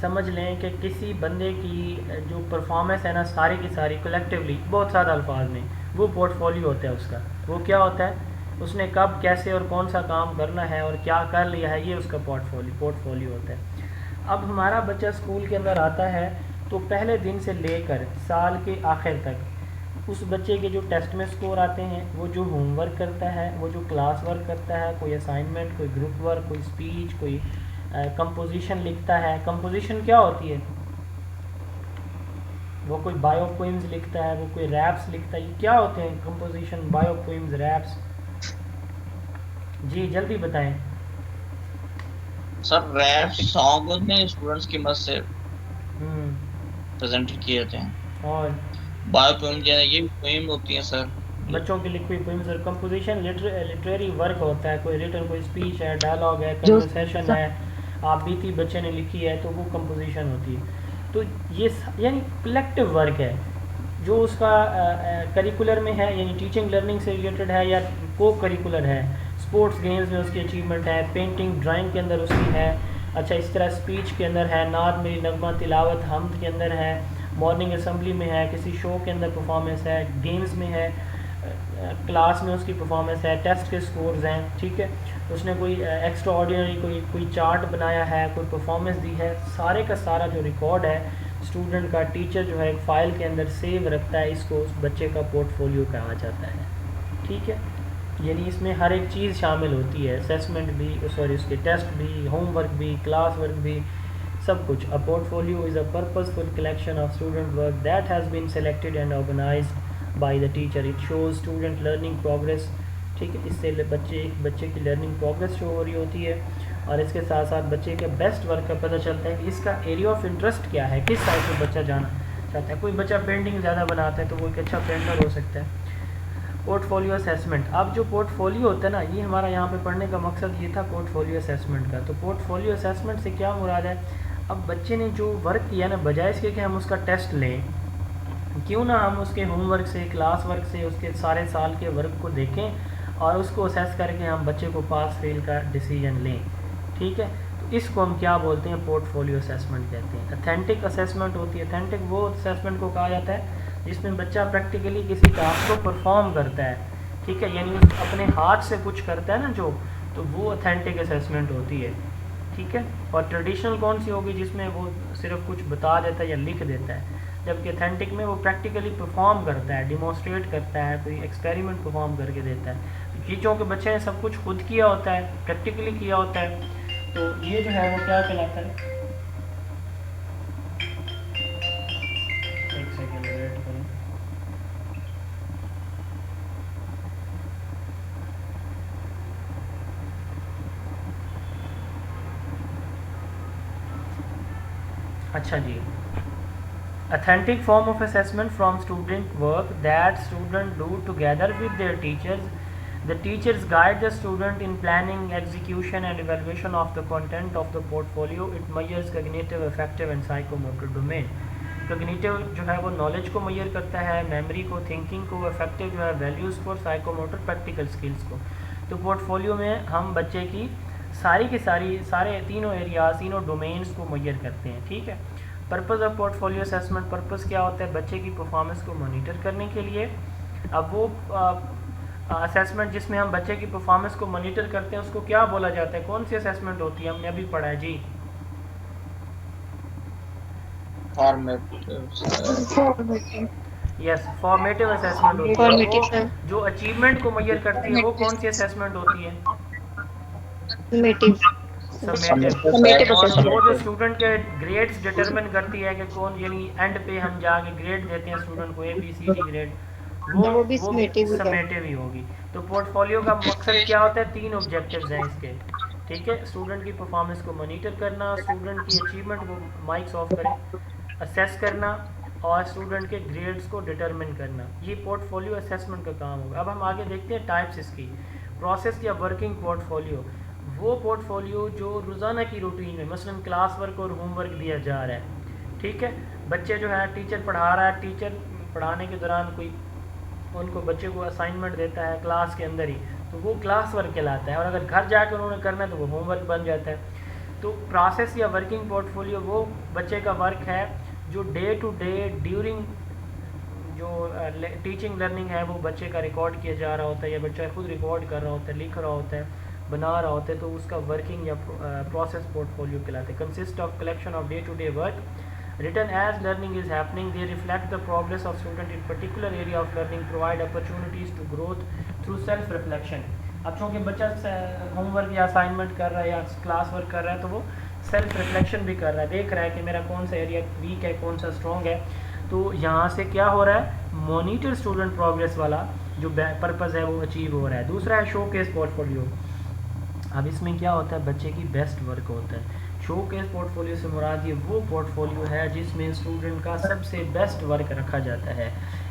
समझ लें कि किसी बंदे की जो परफॉर्मेंस है ना, सारी की सारी कलेक्टिवली, बहुत सादा अल्फाज में, वो पोर्टफोलियो होता है उसका। वो क्या होता है? उसने कब, कैसे और कौन सा काम करना है और क्या कर लिया है, ये उसका पोर्टफोलियो होता है। अब हमारा बच्चा स्कूल के अंदर आता है तो पहले दिन से लेकर साल के आखिर तक उस बच्चे के जो टेस्ट में स्कोर आते हैं, वो जो होमवर्क करता है, वो जो क्लास वर्क करता है, कोई असाइनमेंट, कोई ग्रुप वर्क, कोई स्पीच, कोई कंपोजिशन लिखता है। कंपोजिशन क्या होती है? वो कोई बायो पोइम्स लिखता है, वो कोई रैप्स लिखता है। ये क्या होते हैं कंपोजिशन, बायो पोइम्स, रैप्स? जी जल्दी बताएं सर। रैप सॉन्ग होते हैं स्टूडेंट्स की मदद से प्रेजेंट किए जाते हैं। और बायो पोएम जो है ये पोएम होती हैं सर, बच्चों की लिखी हुई पोइम्स। और कंपोजिशन लिटरेरी वर्क होता है, कोई रिटन, कोई स्पीच है, डायलॉग है, कन्वर्सेशन है, आप बीती बच्चे ने लिखी है तो वो कंपोजिशन होती है। तो ये यानी कलेक्टिव वर्क है जो उसका करिकुलर में है, यानी टीचिंग लर्निंग से रिलेटेड है या को करिकुलर है। स्पोर्ट्स गेम्स में उसकी अचीवमेंट है, पेंटिंग ड्राइंग के अंदर उसकी है, अच्छा इस तरह स्पीच के अंदर है, नाद मेरी नगमा तिलावत हमद के अंदर है, मॉर्निंग असेंबली में है, किसी शो के अंदर परफॉर्मेंस है, गेम्स में है, क्लास में उसकी परफॉर्मेंस है, टेस्ट के स्कोर्स हैं। ठीक है, उसने कोई एक्स्ट्रा ऑर्डिनरी कोई चार्ट बनाया है, कोई परफॉर्मेंस दी है, सारे का सारा जो रिकॉर्ड है स्टूडेंट का, टीचर जो है एक फ़ाइल के अंदर सेव रखता है। इसको उस बच्चे का पोर्टफोलियो कहा जाता है। ठीक है, यानी इसमें हर एक चीज़ शामिल होती है, असेसमेंट भी, सॉरी उसके टेस्ट भी, होमवर्क भी, क्लास वर्क भी, सब कुछ। A portfolio is a purposeful collection of student work that has been selected and organised by the teacher. It shows student learning progress. ठीक है, इससे बच्चे की लर्निंग प्रोग्रेस शो हो रही होती है और इसके साथ साथ बच्चे के बेस्ट वर्क का पता चलता है कि इसका एरिया ऑफ इंटरेस्ट क्या है, किस साइड पे बच्चा जाना चाहता है। कोई बच्चा पेंटिंग ज़्यादा बनाता है तो वो एक अच्छा पेंटर हो सकता है। Portfolio assessment. अब जो पोर्टफोलियो होता है ना, ये हमारा यहाँ पे पढ़ने का मकसद ये था पोर्टफोलियो असेसमेंट का। तो पोर्टफोलियो असेसमेंट से क्या मुराद है? अब बच्चे ने जो वर्क किया ना, बजाय इसके कि हम उसका टेस्ट लें, क्यों ना हम उसके होमवर्क से, क्लास वर्क से, उसके सारे साल के वर्क को देखें और उसको असेस करके हम बच्चे को पास फेल का डिसीजन लें। ठीक है, तो इसको हम क्या बोलते हैं? पोर्टफोलियो असेसमेंट कहते हैं। अथेंटिक असेसमेंट होती है। अथेंटिक वो असेसमेंट को कहा जाता है जिसमें बच्चा प्रैक्टिकली किसी टास्क को परफॉर्म करता है। ठीक है, यानी अपने हाथ से कुछ करता है ना जो, तो वो अथेंटिक असेसमेंट होती है। ठीक है, और ट्रेडिशनल कौन सी होगी? जिसमें वो सिर्फ कुछ बता देता है या लिख देता है। जबकि अथेंटिक में वो प्रैक्टिकली परफॉर्म करता है, डिमॉन्स्ट्रेट करता है, कोई एक्सपेरिमेंट परफॉर्म करके देता है। टीचरों के बच्चे ने सब कुछ खुद किया होता है, प्रैक्टिकली किया होता है, तो ये जो है वो क्या कहलाता है? एक सेकेंड वेट करें। अच्छा जी, authentic form of assessment from student work that student do together with their teachers. The teachers guide the student in planning, execution and evaluation of the content of the portfolio. It measures cognitive, affective and psychomotor domain. Cognitive जो है वो knowledge को major करता है, memory को, thinking को, affective जो है वैल्यूज़ को, साइकोमोटर प्रैक्टिकल स्किल्स को। तो पोर्टफोलियो में हम बच्चे की सारे तीनों एरियाज, तीनों डोमेन्स को मेजर करते हैं, ठीक है। Purpose of portfolio assessment, purpose क्या होता है? बच्चे की परफॉर्मेंस को मॉनिटर करने के लिए। अब वो असेसमेंट जिसमें हम बच्चे की परफॉर्मेंस को मॉनिटर करते हैं उसको क्या बोला जाता है? कौन सी असेसमेंट होती है? हमने अभी पढ़ा है जी, यस, फॉर्मेटिव असेसमेंट होती है। वो जो अचीवमेंट को मेजर करती है वो कौन सी असेसमेंट होती है? समेटिव। वो जो स्टूडेंट के ग्रेड्स डिटरमिन करती है कि कौन, यानी एंड पे हम जाके ग्रेड देते हैं स्टूडेंट को, ABCD ग्रेड, वो भी समेटिव ही होगी। तो पोर्टफोलियो का मकसद क्या होता है? 3 ऑब्जेक्टिव्स हैं इसके, ठीक है। स्टूडेंट की परफॉर्मेंस को मॉनिटर करना, स्टूडेंट की अचीवमेंट को, माइक्स ऑफ करें, असेस करना और स्टूडेंट के ग्रेड्स को डिटरमिन करना। ये पोर्टफोलियो असेसमेंट का काम होगा। अब हम आगे देखते हैं टाइप्स इसकी। प्रोसेस या वर्किंग पोर्टफोलियो, वो पोर्टफोलियो जो रोज़ाना की रूटीन में, मसलन क्लास वर्क और होमवर्क दिया जा रहा है, ठीक है। बच्चे जो है टीचर पढ़ा रहा है, टीचर पढ़ाने के दौरान कोई उनको बच्चे को असाइनमेंट देता है क्लास के अंदर ही, तो वो क्लास वर्क कहलाता है, और अगर घर जाकर उन्होंने करना है तो वो होमवर्क बन जाता है। तो प्रोसेस या वर्किंग पोर्टफोलियो वो बच्चे का वर्क है जो डे टू डे ड्यूरिंग जो टीचिंग लर्निंग है वो बच्चे का रिकॉर्ड किया जा रहा होता है, या बच्चा खुद रिकॉर्ड कर रहा होता है, लिख रहा होता है, बना रहा होता है, तो उसका वर्किंग या प्रोसेस पोर्टफोलियो कहलाते हैं। Consist of collection of day to day work written as learning is happening. They reflect the progress of student in particular area of learning, provide opportunities to growth through self reflection. अब चूँकि बच्चा homework या assignment कर रहा है या class work कर रहा है तो वो सेल्फ रिफ्लेक्शन भी कर रहा है, देख रहा है कि मेरा कौन सा एरिया वीक है, कौन सा स्ट्रॉन्ग है। तो यहाँ से क्या हो रहा है? मॉनिटर स्टूडेंट प्रोग्रेस वाला जो पर्पज़ है वो अचीव हो रहा है। दूसरा है शो केस पोर्टफोलियो। अब इसमें क्या होता है? बच्चे की बेस्ट वर्क होता है। शो केस पोर्टफोलियो से मुराद ये वो पोर्टफोलियो है जिसमें स्टूडेंट का सबसे बेस्ट वर्क रखा जाता है।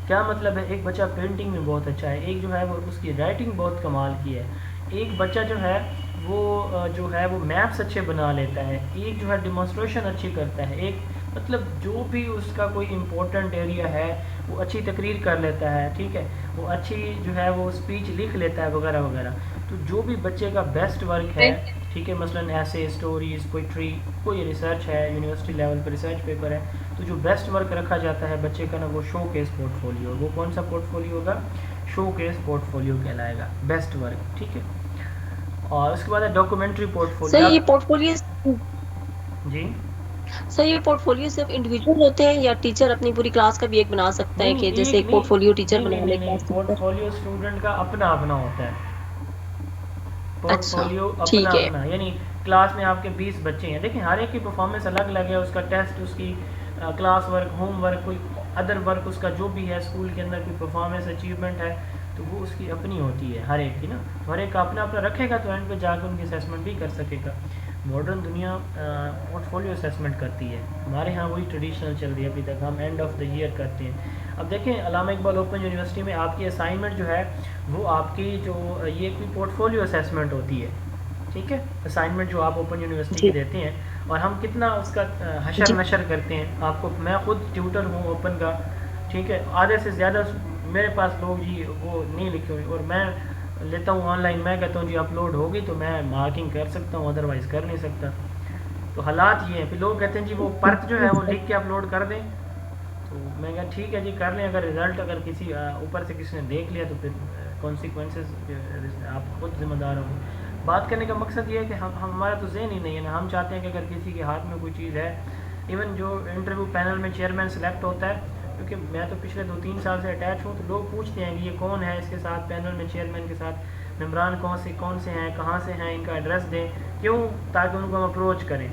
क्या मतलब है? एक बच्चा पेंटिंग में बहुत अच्छा है, एक जो है वो उसकी राइटिंग बहुत कमाल की है, एक बच्चा जो है वो मैप्स अच्छे बना लेता है, एक जो है डिमॉन्स्ट्रेशन अच्छी करता है, एक मतलब जो भी उसका कोई इम्पोर्टेंट एरिया है वो अच्छी तकरीर कर लेता है, ठीक है, वो अच्छी जो है वो स्पीच लिख लेता है वगैरह वगैरह। तो जो भी बच्चे का बेस्ट वर्क है, ठीक है, मसलन ऐसे स्टोरीज़, पोइट्री, कोई रिसर्च है, यूनिवर्सिटी लेवल पर रिसर्च पेपर है, तो जो बेस्ट वर्क रखा जाता है बच्चे का ना वो शो केस पोर्टफोलियो। वो कौन सा पोर्टफोलियो होगा? शो केस पोर्टफोलियो कहलाएगा, बेस्ट वर्क, ठीक है। और उसके बाद है डॉक्यूमेंट्री पोर्टफोलियो। सर ये पोर्टफोलियो जी सर ये पोर्टफोलियो सिर्फ इंडिविजुअल होते हैं या टीचर अपनी पूरी क्लास का भी एक बना सकता है कि जैसे एक पोर्टफोलियो टीचर बना ले? पोर्टफोलियो स्टूडेंट का अपना अपना होता है। पोर्टफोलियो ठीक है। अपना यानी क्लास में आपके 20 बच्चे हैं, देखिए हर एक की परफॉर्मेंस अलग अलग है, उसका टेस्ट, उसकी क्लास वर्क, होमवर्क, कोई अदर वर्क, उसका जो भी है स्कूल के अंदर कोई परफॉर्मेंस अचीवमेंट है तो वो उसकी अपनी होती है हर एक की ना, तो हर एक का अपना अपना रखेगा तो एंड पे जाकर उनकी असेसमेंट भी कर सकेगा। मॉडर्न दुनिया पोर्टफोलियो असेसमेंट करती है, हमारे यहाँ वही ट्रेडिशनल चल रही है, अभी तक हम एंड ऑफ द ईयर करते हैं। अब देखें अल्लामा इकबाल ओपन यूनिवर्सिटी में आपकी असाइनमेंट जो है वो आपकी जो ये कोई पोर्टफोलियो असेसमेंट होती है, ठीक है, असाइनमेंट जो आप ओपन यूनिवर्सिटी की देते हैं, और हम कितना उसका हशर नशर करते हैं। आपको मैं खुद ट्यूटर हूँ ओपन का, ठीक है, आधे से ज़्यादा मेरे पास लोग जी वो नहीं लिखे हुए, और मैं लेता हूँ ऑनलाइन, मैं कहता हूँ जी अपलोड होगी तो मैं मार्किंग कर सकता हूँ, अदरवाइज़ कर नहीं सकता। तो हालात ये हैं। फिर लोग कहते हैं जी वो पर्त जो है वो लिख के अपलोड कर दें, तो मैं कहा ठीक है जी कर लें, अगर रिज़ल्ट अगर किसी ऊपर से किसी ने देख लिया तो फिर कॉन्सिक्वेंसेस आप खुद जिम्मेदार होंगे। बात करने का मकसद ये है कि हम हमारा तो ज़हन ही नहीं है ना, हम चाहते हैं कि अगर किसी के हाथ में कोई चीज़ है, इवन जो इंटरव्यू पैनल में चेयरमैन सेलेक्ट होता है, क्योंकि मैं तो पिछले 2-3 साल से अटैच हूँ, तो लोग पूछते हैं कि ये कौन है इसके साथ पैनल में, चेयरमैन के साथ मेम्बरान कौन से हैं, कहाँ से हैं, इनका एड्रेस दें, क्यों? ताकि उनको हम अप्रोच करें,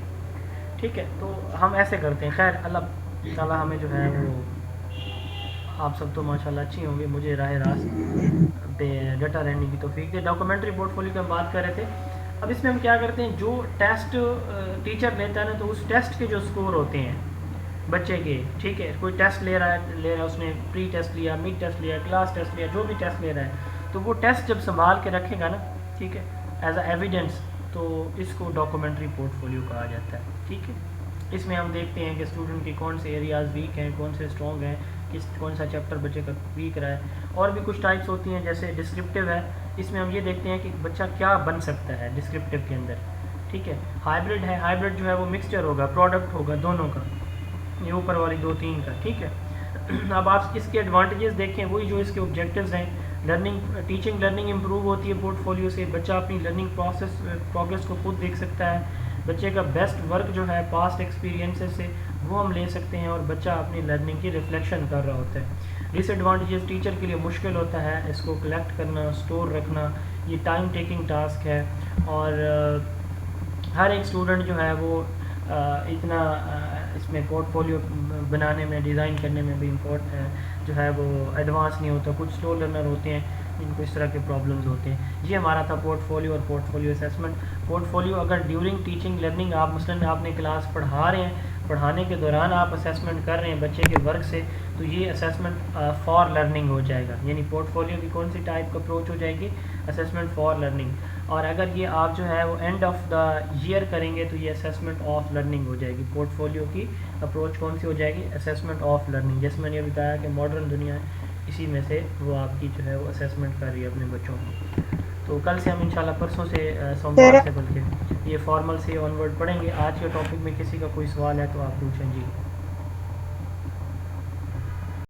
ठीक है। तो हम ऐसे करते हैं। खैर अल्लाह ताला हमें जो है वो, आप सब तो माशाल्लाह अच्छी होंगे, मुझे राह रास्त पे डटा रहने की तौफीक दे। डॉक्यूमेंट्री पोर्टफोलियो की हम बात कर रहे थे। अब इसमें हम क्या करते हैं, जो टेस्ट टीचर लेता है ना, तो उस टेस्ट के जो स्कोर होते हैं, बच्चे के, ठीक है, कोई टेस्ट ले रहा है उसने प्री टेस्ट लिया, मिड टेस्ट लिया, क्लास टेस्ट लिया, जो भी टेस्ट ले रहा है, तो वो टेस्ट जब संभाल के रखेगा ना, ठीक है, एज अ एविडेंस, तो इसको डॉक्यूमेंट्री पोर्टफोलियो कहा जाता है, ठीक है। इसमें हम देखते हैं कि स्टूडेंट के कौन से एरियाज़ वीक हैं, कौन से स्ट्रॉन्ग हैं, कौन सा चैप्टर बच्चे का वीक रहा है। और भी कुछ टाइप्स होती हैं, जैसे डिस्क्रिप्टिव है, इसमें हम ये देखते हैं कि बच्चा क्या बन सकता है डिस्क्रिप्टिव के अंदर, ठीक है। हाइब्रिड है, हाइब्रिड जो है वो मिक्सचर होगा, प्रोडक्ट होगा दोनों का, ये ऊपर वाली 2-3 का, ठीक है। अब आप इसके एडवांटेजेस देखें, वही जो इसके ऑब्जेक्टिव्स हैं, टीचिंग लर्निंग इंप्रूव होती है पोर्टफोलियो से, बच्चा अपनी लर्निंग प्रोग्रेस को खुद देख सकता है, बच्चे का बेस्ट वर्क जो है पास्ट एक्सपीरियंसेस से वो हम ले सकते हैं, और बच्चा अपनी लर्निंग की रिफ्लेक्शन कर रहा होता है। डिसएडवांटेजेस, टीचर के लिए मुश्किल होता है इसको कलेक्ट करना, स्टोर रखना, ये टाइम टेकिंग टास्क है, और हर एक स्टूडेंट जो है वो इतना इसमें पोर्टफोलियो बनाने में, डिज़ाइन करने में भी जो है वो एडवांस नहीं होता। कुछ स्लो लर्नर होते हैं जिनको इस तरह के प्रॉब्लम्स होते हैं। ये हमारा था पोर्टफोलियो और पोर्टफोलियो असेसमेंट। पोर्टफोलियो अगर ड्यूरिंग टीचिंग लर्निंग आप मसलन आपने क्लास पढ़ा रहे हैं, पढ़ाने के दौरान आप असेसमेंट कर रहे हैं बच्चे के वर्क से, तो ये असेसमेंट फॉर लर्निंग हो जाएगा, यानी पोर्टफोलियो की कौन सी टाइप का अप्रोच हो जाएगी, असेसमेंट फॉर लर्निंग। और अगर ये आप जो है वो एंड ऑफ द ईयर करेंगे तो ये असेसमेंट ऑफ लर्निंग हो जाएगी। पोर्टफोलियो की अप्रोच कौन सी हो जाएगी, असेसमेंट ऑफ लर्निंग। जैसे मैंने बताया कि मॉडर्न दुनिया इसी में से वो आपकी जो है वो असेसमेंट कर रही है अपने बच्चों की। तो कल से हम इंशाल्लाह परसों से सोमवार से बल्कि ये फॉर्मल से ऑनवर्ड पढ़ेंगे। आज के टॉपिक में किसी का कोई सवाल है तो आप पूछें जी।